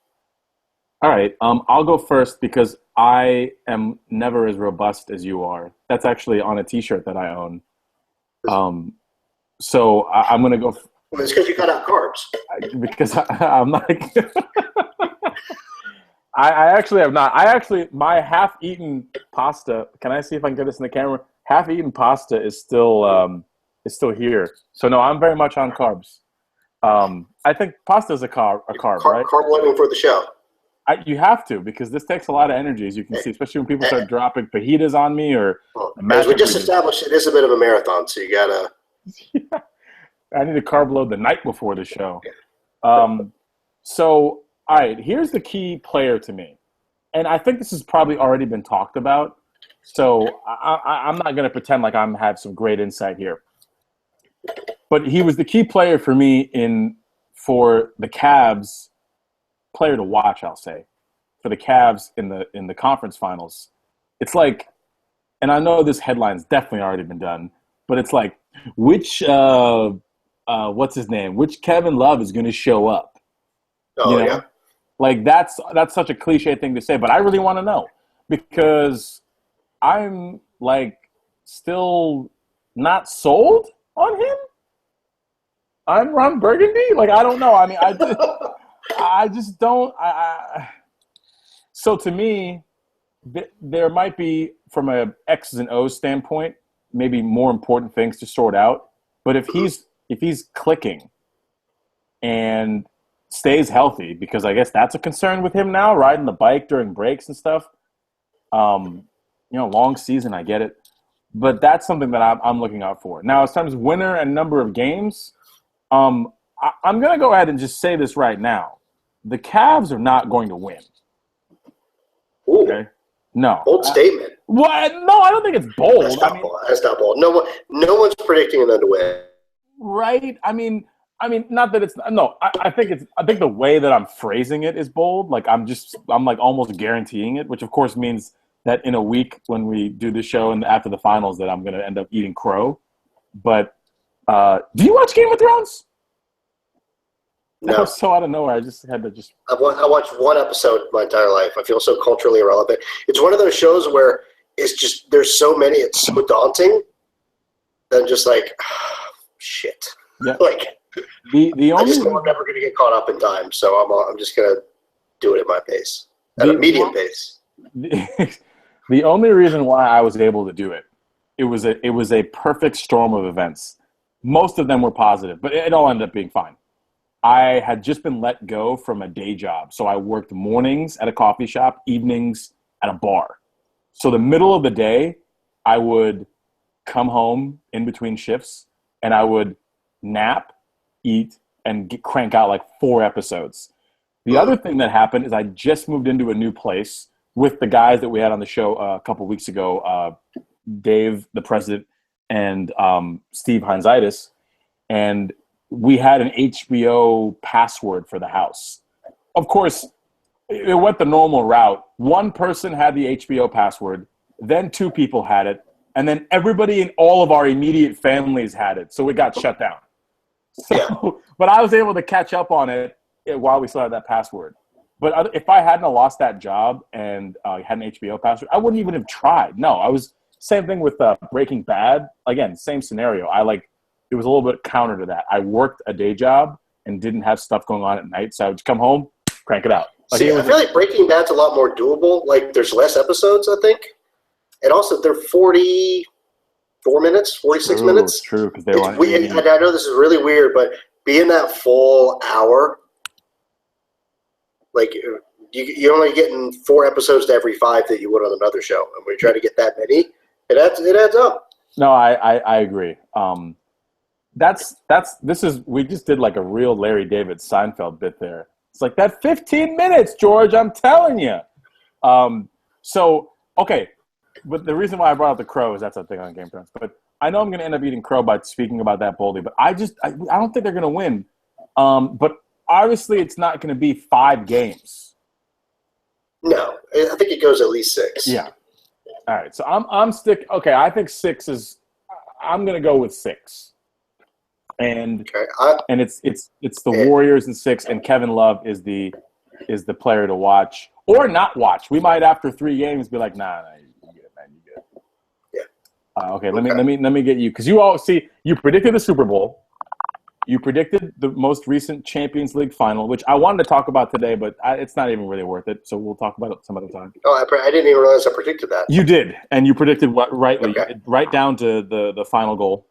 All right. I'll go first because I am never as robust as you are. That's actually on a T-shirt that I own. So I'm gonna go Well, it's because you cut out carbs. because I'm not. I actually have not. I actually my half-eaten pasta. Can I see if I can get this in the camera? Half-eaten pasta is still here. So no, I'm very much on carbs. I think pasta is a carb, right? Carb loading for the show. You have to because this takes a lot of energy, as you can see, especially when people start dropping fajitas on me or Well, as mashed we just potatoes. established, it is a bit of a marathon, so you gotta. I need to carb load the night before the show. So, all right, here's the key player to me. And I think this has probably already been talked about. So I'm not going to pretend like I'm have some great insight here. But he was the key player for me for the Cavs, player to watch, I'll say, for the Cavs in the conference finals. It's like, and I know this headline's definitely already been done, but it's like, which what's his name? Which Kevin Love is going to show up? Oh yeah. Like that's such a cliche thing to say, but I really want to know because I'm like still not sold on him. I'm Ron Burgundy. Like I don't know. I mean, I just don't. So to me, there might be from a X's and O's standpoint, maybe more important things to sort out. But if he's clicking and stays healthy, because I guess that's a concern with him now, riding the bike during breaks and stuff. Long season, I get it, but that's something that I'm looking out for. Now, as far as winner and number of games, I'm going to go ahead and just say this right now: the Cavs are not going to win. Ooh, okay? No. bold statement. What? No, I don't think it's bold. That's not bold. No one's predicting them to win. Right? I mean, not that it's no. I think the way that I'm phrasing it is bold. Like I'm like almost guaranteeing it, which of course means that in a week when we do the show and after the finals, that I'm going to end up eating crow. But do you watch Game of Thrones? No. That was so out of nowhere. I just had to just. I watched one episode my entire life. I feel so culturally irrelevant. It's one of those shows where it's just there's so many. It's so daunting. Then just like, shit. Yeah. Like the I only just know I'm never going to get caught up in time, so I'm just going to do it at my pace, at a medium pace. The only reason why I was able to do it, it was a perfect storm of events. Most of them were positive, but it all ended up being fine. I had just been let go from a day job, so I worked mornings at a coffee shop, evenings at a bar. So the middle of the day, I would come home in between shifts, and I would nap, eat, and crank out like 4 episodes. The other thing that happened is I just moved into a new place with the guys that we had on the show a couple weeks ago, Dave, the president, and Steve Heinzitis, and we had an HBO password for the house. Of course, it went the normal route. One person had the HBO password, then 2 people had it, and then everybody in all of our immediate families had it, so it got shut down. So, but I was able to catch up on it while we still had that password. But if I hadn't lost that job and had an HBO password, I wouldn't even have tried. No, I was same thing with Breaking Bad. Again, same scenario. It was a little bit counter to that. I worked a day job and didn't have stuff going on at night, so I would come home, crank it out. I feel like Breaking Bad's a lot more doable. Like there's less episodes, I think, and also they're 44 minutes, 46 minutes. True, because they were. I know this is really weird, but being that full hour, like you're only getting 4 episodes to every 5 that you would on another show, and when you try to get that many, it adds up. No, I agree. We just did like a real Larry David Seinfeld bit there. It's like that 15 minutes, George. I'm telling you. Okay, but the reason why I brought up the crow is that's a thing on Game of Thrones. But I know I'm going to end up eating crow by speaking about that boldly. But I don't think they're going to win. But obviously, it's not going to be 5 games. No, I think it goes at least 6. Yeah. All right. So I'm stick. Okay, I think 6 is. I'm going to go with 6. And and it's the Warriors in 6, and Kevin Love is the player to watch or not watch. We might after 3 games be like, nah, you good, man, you good. Yeah. Okay. Let me get you, because you all see, you predicted the Super Bowl, you predicted the most recent Champions League final, which I wanted to talk about today, but it's not even really worth it. So we'll talk about it some other time. Oh, I didn't even realize I predicted that. You did, and you predicted what rightly, Okay. right down to the final goal.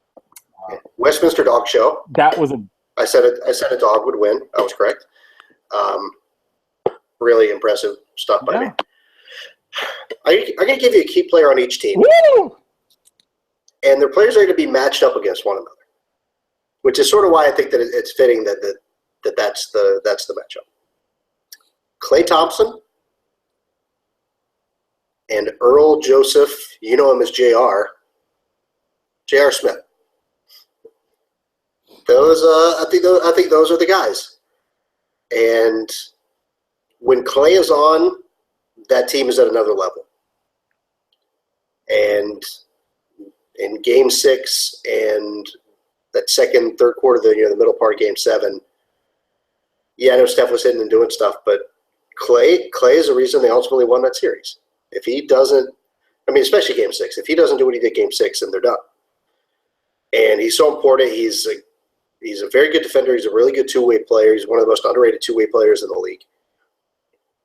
Westminster Dog Show. That was I said a dog would win. I was correct. Really impressive stuff by me. I'm going to give you a key player on each team. Woo! And their players are going to be matched up against one another, which is sort of why I think that it's fitting that's the matchup. Klay Thompson and Earl Joseph, you know him as J.R. Smith. Those I think those are the guys. And when Klay is on, that team is at another level. And in Game 6 and that second, third quarter, the middle part of Game 7, yeah, I know Steph was hitting and doing stuff, but Klay is the reason they ultimately won that series. If he doesn't, especially Game 6, if he doesn't do what he did Game 6, then they're done. And he's so important. He's a very good defender. He's a really good two-way player. He's one of the most underrated two-way players in the league.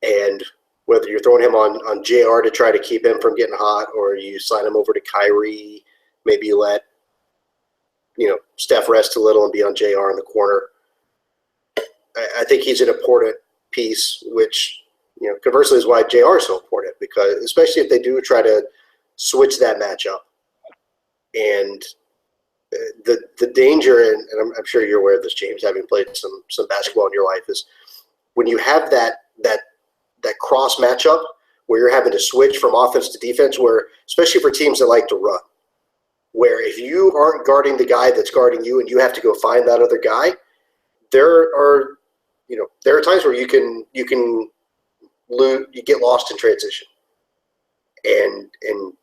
And whether you're throwing him on JR to try to keep him from getting hot, or you sign him over to Kyrie, maybe you let Steph rest a little and be on JR in the corner. I think he's an important piece, which conversely is why JR is so important, because especially if they do try to switch that matchup. And the danger, and I'm sure you're aware of this, James, having played some basketball in your life, is when you have that cross matchup where you're having to switch from offense to defense, where especially for teams that like to run, where if you aren't guarding the guy that's guarding you and you have to go find that other guy, there are times where you get lost in transition. And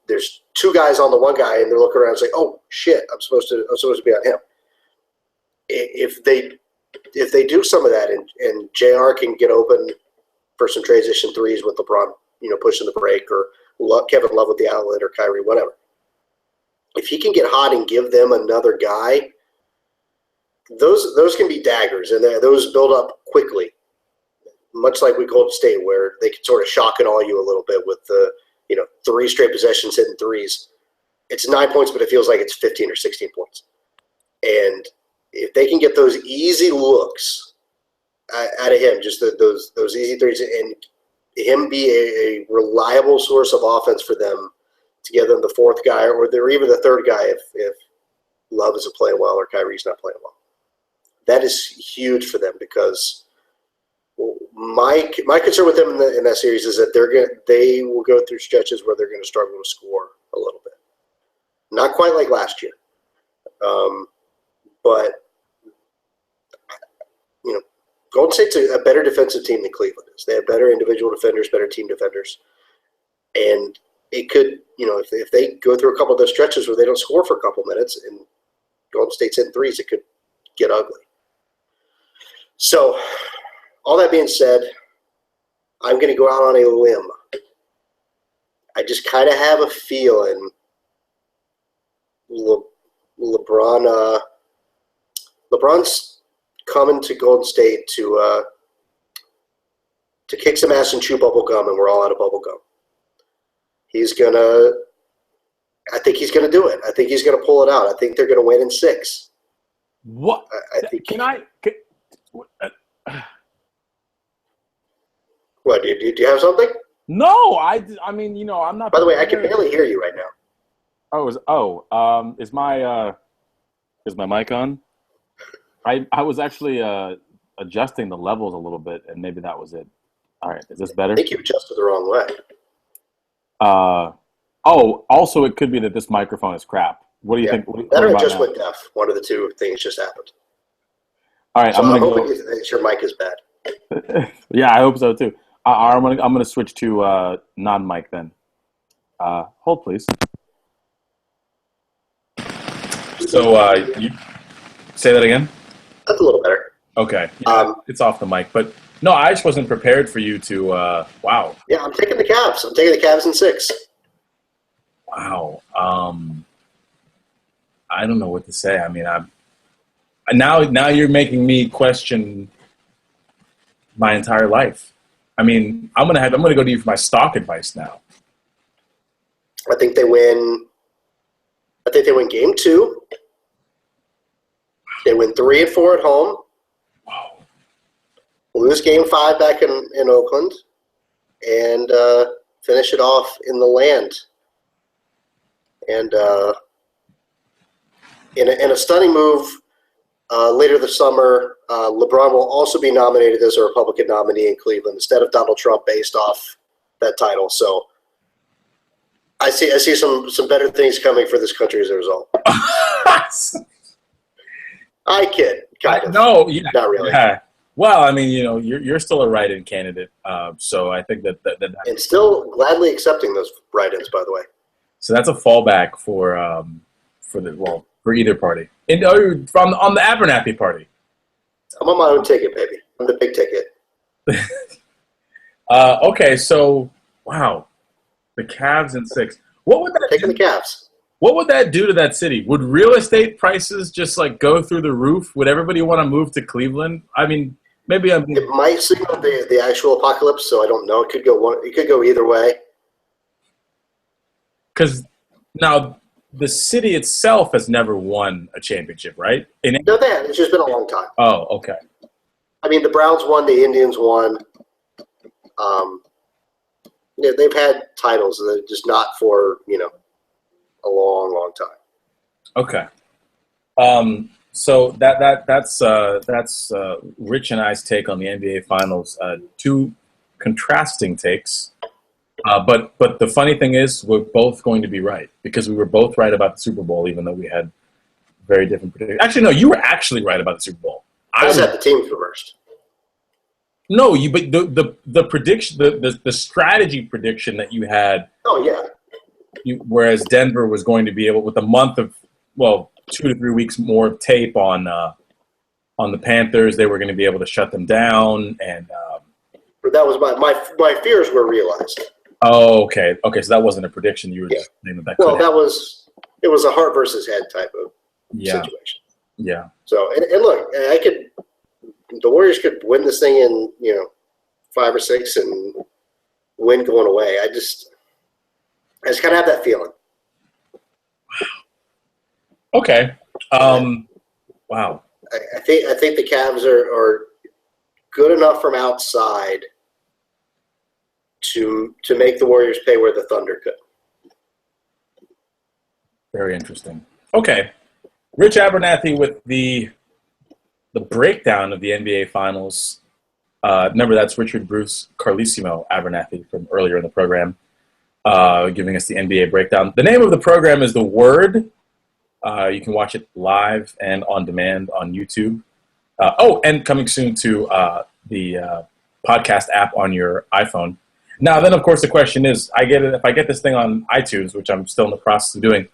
there's 2 guys on the one guy, and they're looking around and say, "Oh shit, I'm supposed to be on him." If they do some of that, and JR can get open for some transition threes with LeBron, pushing the break, or Kevin Love with the outlet, or Kyrie, whatever. If he can get hot and give them another guy, those can be daggers, and those build up quickly, much like we Golden State, where they can sort of shock and awe you a little bit with the 3 straight possessions hitting threes. It's 9 points, but it feels like it's 15 or 16 points. And if they can get those easy looks out of him, just those easy threes, and him be a reliable source of offense for them to get them the 4th guy, or they're even the 3rd guy if Love isn't playing well or Kyrie's not playing well. That is huge for them, because my concern with them in that series is that they will go through stretches where they're going to struggle to score a little bit. Not quite like last year, but Golden State's a better defensive team than Cleveland is. They have better individual defenders, better team defenders, and it could, if they go through a couple of those stretches where they don't score for a couple minutes and Golden State's hitting threes, it could get ugly. So, all that being said, I'm going to go out on a limb. I just kind of have a feeling LeBron's coming to Golden State to kick some ass and chew bubble gum, and we're all out of bubble gum. I think he's gonna do it. I think he's gonna pull it out. I think they're gonna win in 6. What? I think. What? Do you have something? No, I'm not. By the way, I can barely hear you right now. Is my mic on? I was actually adjusting the levels a little bit, and maybe that was it. All right, is this I better? think you adjusted the wrong way. Oh, also it could be that this microphone is crap. What do you think? What That or it about just now? went deaf. One of the two things just happened. All right, So I'm I'm gonna hoping go. your mic is bad. Yeah, I hope so too. I'm gonna switch to non-mic then. Hold please. So you say that again? That's a little better. Okay, yeah, it's off the mic, but no, I just wasn't prepared for you to. Wow, Yeah, I'm taking the Cavs. I'm taking the Cavs in 6. wow. I don't know what to say. I mean, now you're making me question my entire life. I mean, I'm gonna go to you for my stock advice now. I think they win. I think they win game 2. They win 3 and 4 at home. Wow. Lose game 5 back in Oakland, and finish it off in the land. And in a stunning move, later this summer, LeBron will also be nominated as a Republican nominee in Cleveland instead of Donald Trump, based off that title. So I see some better things coming for this country as a result. I kid, kind of. No, yeah, Not really. yeah. Well, I mean, you're still a write-in candidate, so I think that And still gladly accepting those write-ins, by the way. so that's a fallback for either party. And from on the Abernathy party. I'm on my own ticket, baby. I'm the big ticket. Okay, so wow, the Cavs in 6. What would that Taking the Cavs. What would that do to that city? Would real estate prices just like go through the roof? Would everybody want to move to Cleveland? I mean, maybe I'm. It might signal the actual apocalypse, so I don't know. It could go either way. Because now the city itself has never won a championship, right? No, they have. It's just been a long time. Oh, okay. I mean, the Browns won, the Indians won. Yeah, they've had titles, just not for a long, long time. Okay. So that's Rich and I's take on the NBA Finals. Two contrasting takes. But the funny thing is, we're both going to be right because we were both right about the Super Bowl, even though we had very different predictions. Actually, no, you were actually right about the Super Bowl. I just had the teams reversed. No, but the prediction, the strategy prediction that you had. Oh yeah. Whereas Denver was going to be able, with a month of 2 to 3 weeks more of tape on the Panthers, they were going to be able to shut them down. And that was my fears were realized. Oh, okay. So that wasn't a prediction. You were just saying that. Well, it was a heart versus head type of situation. Yeah. So and look, the Warriors could win this thing in 5 or 6 and win going away. I just kind of have that feeling. Okay. Wow. I think the Cavs are good enough from outside to make the Warriors pay where the Thunder could. Very interesting. Okay. Rich Abernathy with the breakdown of the NBA Finals. Remember, that's Richard Bruce Carlissimo Abernathy from earlier in the program, giving us the NBA breakdown. The name of the program is The Word. You can watch it live and on demand on YouTube. And coming soon to the podcast app on your iPhone. Now, then, of course, the question is, if I get this thing on iTunes, which I'm still in the process of doing,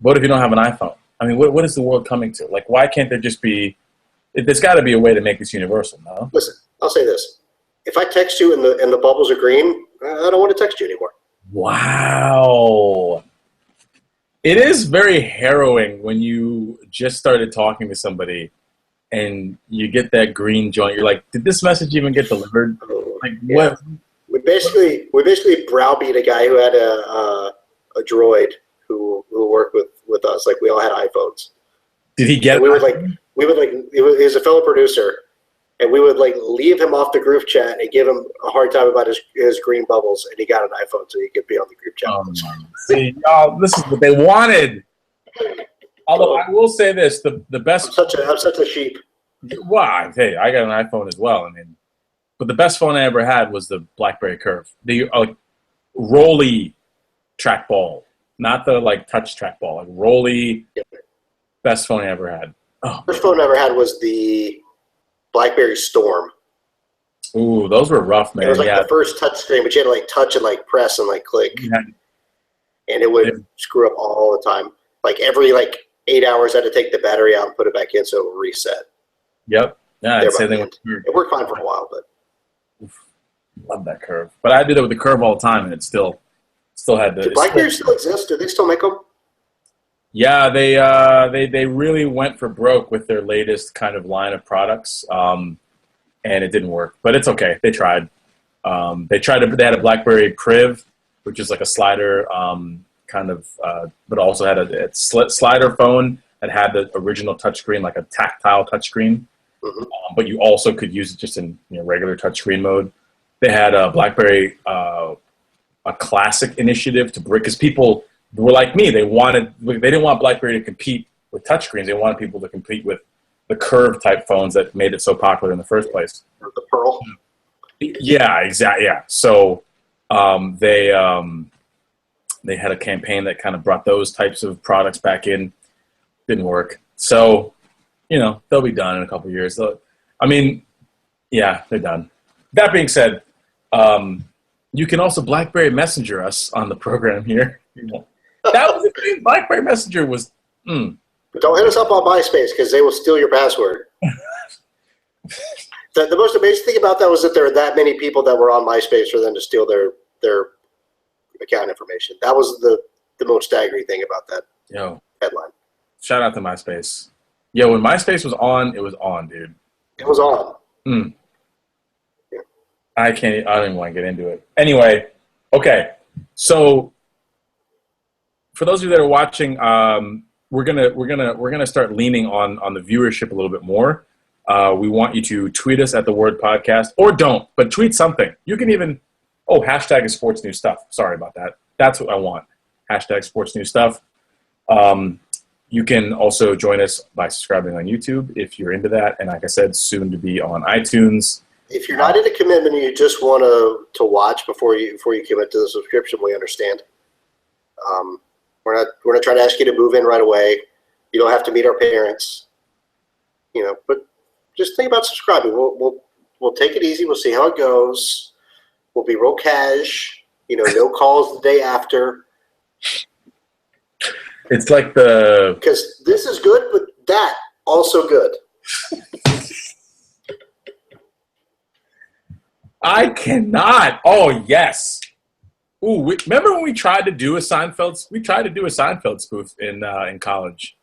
what if you don't have an iPhone? I mean, what is the world coming to? Like, why can't there just be – there's got to be a way to make this universal, no? Listen, I'll say this. If I text you and the bubbles are green, I don't want to text you anymore. Wow. It is very harrowing when you just started talking to somebody and you get that green joint. You're like, did this message even get delivered? Like, Yeah. what? We basically browbeat a guy who had a droid who worked with us. Like, we all had iPhones. Did he get it? He was a fellow producer, and we would leave him off the group chat and give him a hard time about his green bubbles, and he got an iPhone so he could be on the group chat. See, y'all, this is what they wanted. Although I will say this, the best. I'm such a sheep. Wow, hey, I got an iPhone as well. I mean, but the best phone I ever had was the BlackBerry Curve, the Rolly trackball, not the like touch trackball, like Rolly. Yep. Best phone I ever had. Oh, First phone I ever had was the BlackBerry Storm. ooh, those were rough, man. It was like Yeah, the first touch screen, but you had to like touch and like press and like click, and it would screw up all the time. Like every like 8 hours, I had to take the battery out and put it back in so it would reset. yep. Yeah, There I'd by say the they end. It worked fine for a while, but love that Curve. But I did it with the Curve all the time, and it still had the. do BlackBerry still exist? Do they still make them? Yeah, they really went for broke with their latest kind of line of products, and it didn't work. But it's okay. They tried. They had a BlackBerry Priv, which is like a slider kind of, but also had a slider phone that had the original touchscreen, like a tactile touchscreen. Mm-hmm. But you also could use it just in regular touchscreen mode. They had a BlackBerry a classic initiative to break, because people were like me. They didn't want BlackBerry to compete with touchscreens. They wanted people to compete with the curved type phones that made it so popular in the first place. Or the Pearl. Yeah, exactly. Yeah. So they had a campaign that kind of brought those types of products back in. Didn't work. So, they'll be done in a couple of years. I mean, yeah, they're done. That being said, you can also BlackBerry Messenger us on the program here. That was the thing. BlackBerry Messenger was. But don't hit us up on MySpace because they will steal your password. The most amazing thing about that was that there were that many people that were on MySpace for them to steal their account information. That was the most staggering thing about that headline. Shout out to MySpace. Yo, when MySpace was on, it was on, dude. It was on. Yeah. I don't even want to get into it. Anyway, okay. So for those of you that are watching, we're gonna start leaning on the viewership a little bit more. We want you to tweet us at the Word Podcast, or don't, but tweet something. You can even hashtag is sports news stuff. Sorry about that. That's what I want. Hashtag sports news stuff. You can also join us by subscribing on YouTube if you're into that, and like I said, soon to be on iTunes. If you're not in a commitment and you just want to watch before you commit to the subscription, we understand. We're not trying to ask you to move in right away. You don't have to meet our parents. But just think about subscribing. We'll take it easy. We'll see how it goes. We'll be real cash. No calls the day after. It's like because this is good, but that also good. I cannot. Oh yes. Ooh, remember when we tried to do a Seinfeld? We tried to do a Seinfeld spoof in college.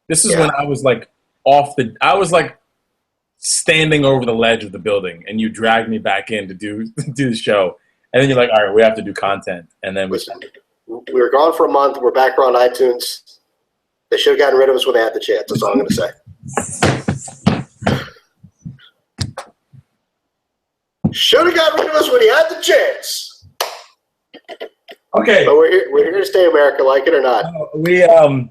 This is when I was like I was like standing over the ledge of the building, and you dragged me back in to do the show, and then you're like, all right, we have to do content, and then we were gone for a month. We're back on iTunes. They should have gotten rid of us when they had the chance. That's all I'm going to say. Should have gotten rid of us when he had the chance. Okay, but we're here to stay, America, like it or not. We ain't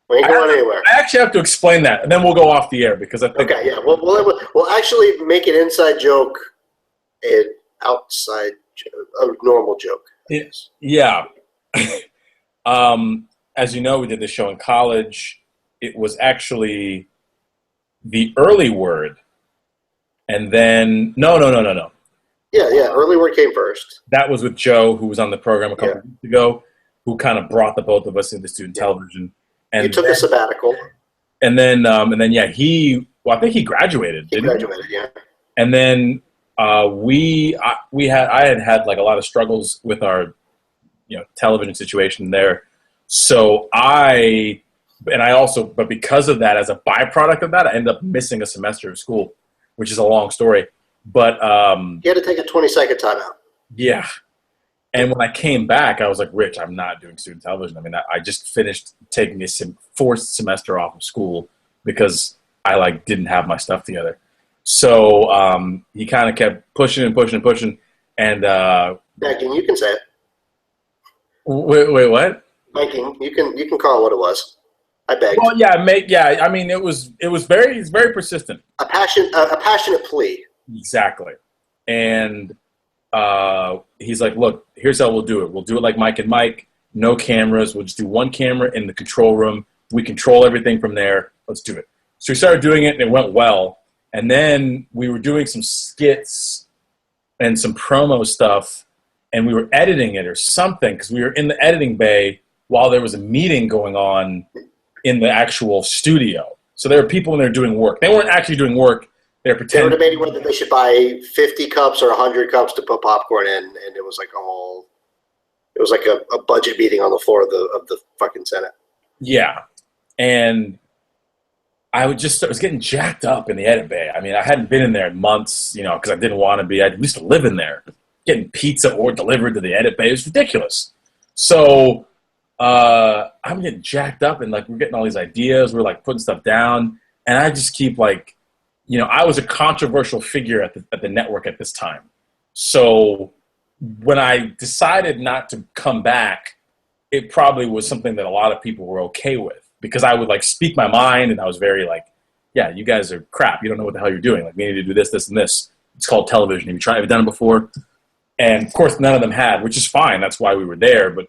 going anywhere. I actually have to explain that, and then we'll go off the air because I think. Okay, yeah, we'll actually make an inside joke, an outside joke, a normal joke. Yeah. As you know, we did this show in college. It was actually the early word, and then no. Yeah. Early word came first. That was with Joe, who was on the program a couple of weeks ago, who kind of brought the both of us into student television. And you took a sabbatical. And then, I think he graduated. He graduated, yeah. And then I had like a lot of struggles with our, television situation there. So but because of that, as a byproduct of that, I ended up missing a semester of school, which is a long story. But you had to take a 20-second timeout. Yeah. And when I came back, I was like, Rich, I'm not doing student television. I mean, I just finished taking a forced semester off of school because I didn't have my stuff together. So he kind of kept pushing and pushing and pushing. And banking, you can say it. Wait, what? Banking, you can call it what it was. I begged. Well, yeah. I mean, it's very persistent. A passionate plea. Exactly. And he's like, look, here's how we'll do it. We'll do it like Mike and Mike, no cameras. We'll just do one camera in the control room. We control everything from there. Let's do it. So we started doing it, and it went well. And then we were doing some skits and some promo stuff, and we were editing it or something because we were in the editing bay while there was a meeting going on in the actual studio. So there were people in there doing work. They weren't actually doing work. They were pretending. They were debating whether they should buy 50 cups or 100 cups to put popcorn in, and it was like a budget meeting on the floor of the fucking Senate. Yeah. And I was getting jacked up in the edit bay. I mean, I hadn't been in there in months, because I didn't want to be. I used to live in there, getting pizza or delivered to the edit bay. It was ridiculous. So I'm getting jacked up, and like we're getting all these ideas. We're like putting stuff down, and I just keep like, I was a controversial figure at the network at this time. So when I decided not to come back, it probably was something that a lot of people were okay with. Because I would like speak my mind, and I was very like, yeah, you guys are crap. You don't know what the hell you're doing. Like, we need to do this, this, and this. It's called television. Have you done it before? And of course, none of them had, which is fine. That's why we were there. But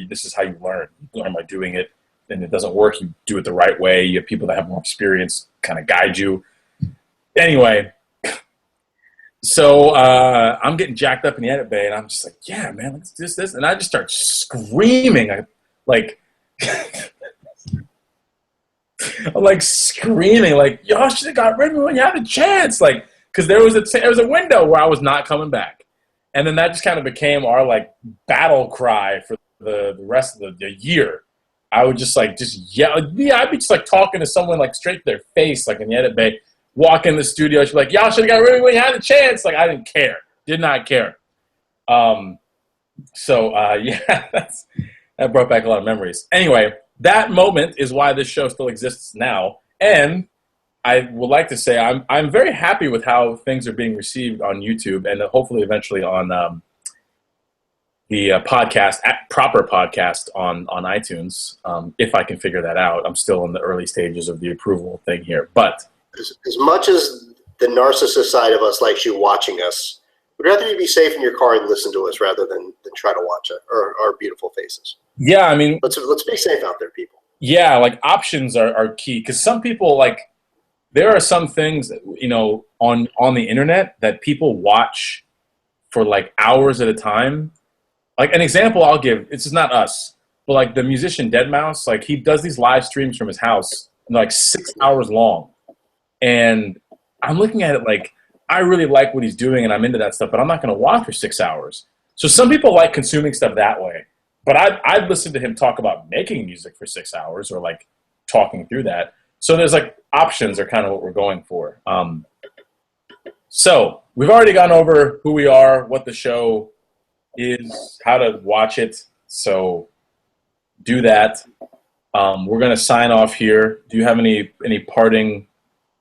this is how you learn. You learn by doing it, and it doesn't work. You do it the right way. You have people that have more experience kind of guide you. Anyway, so I'm getting jacked up in the edit bay, and I'm just like, yeah, man, let's do this, and I just start screaming, I'm like screaming, like, y'all should have got rid of me when you had a chance. Like, because there was a window where I was not coming back. And then that just kind of became our like battle cry for the rest of the year. I would just yell. Yeah, I'd be just like talking to someone like straight to their face, like in the edit bay, walk in the studio. She'd be like, y'all should have got rid of me when you had a chance. Like, I didn't care. Did not care. Yeah, that brought back a lot of memories. Anyway, that moment is why this show still exists now. And I would like to say I'm very happy with how things are being received on YouTube, and hopefully eventually on the proper podcast on iTunes, if I can figure that out. I'm still in the early stages of the approval thing here. But as much as the narcissist side of us likes you watching us, we'd rather you be safe in your car and listen to us rather than try to watch our beautiful faces. Yeah, I mean, let's be safe out there, people. Yeah, like options are key, because some people, like, there are some things on the internet that people watch for like hours at a time. Like an example I'll give, this is not us, but like the musician Deadmau5, like he does these live streams from his house, and they're like 6 hours long, and I'm looking at it like, I really like what he's doing and I'm into that stuff, but I'm not going to watch for 6 hours. So some people like consuming stuff that way. But I'd listen to him talk about making music for 6 hours, or like talking through that. So there's like options are kind of what we're going for. So we've already gone over who we are, what the show is, how to watch it. So do that. We're going to sign off here. Do you have any parting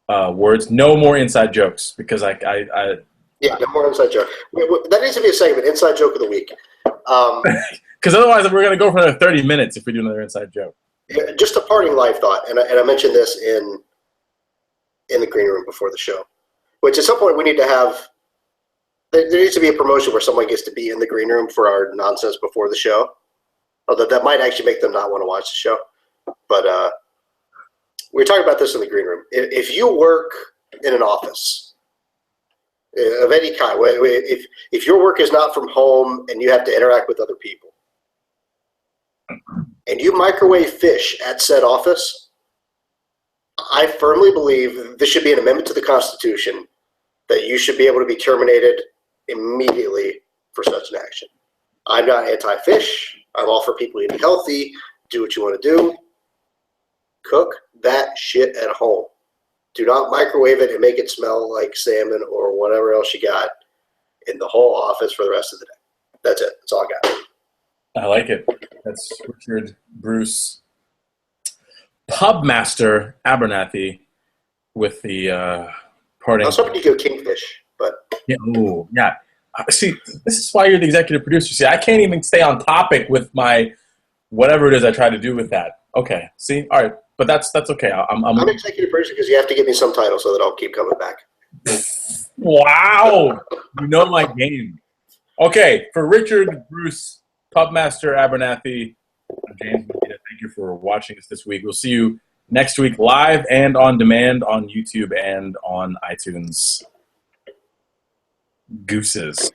words? No more inside jokes, because yeah, no more inside joke. That needs to be a segment, inside joke of the week. Because otherwise we're going to go for another 30 minutes if we do another inside joke. Just a parting life thought, and I mentioned this in the green room before the show, which at some point we need to have, there needs to be a promotion where someone gets to be in the green room for our nonsense before the show, although that might actually make them not want to watch the show. But we were talking about this in the green room. If you work in an office of any kind, if your work is not from home and you have to interact with other people, and you microwave fish at said office, I firmly believe this should be an amendment to the Constitution that you should be able to be terminated immediately for such an action. I'm not anti-fish. I'm all for people eating healthy. Do what you want to do. Cook that shit at home. Do not microwave it and make it smell like salmon or whatever else you got in the whole office for the rest of the day. That's it. That's all I got. I like it. That's Richard Bruce, Pubmaster Abernathy, with the parting. I was hoping you go Kingfish, but yeah, ooh, yeah. See, this is why you're the executive producer. See, I can't even stay on topic with my whatever it is I try to do with that. Okay. See, all right, but that's okay. I'm executive producer because you have to give me some title so that I'll keep coming back. Wow, you know my game. Okay, for Richard, Bruce, Pubmaster, Abernathy, James, thank you for watching us this week. We'll see you next week live and on demand on YouTube and on iTunes. Gooses.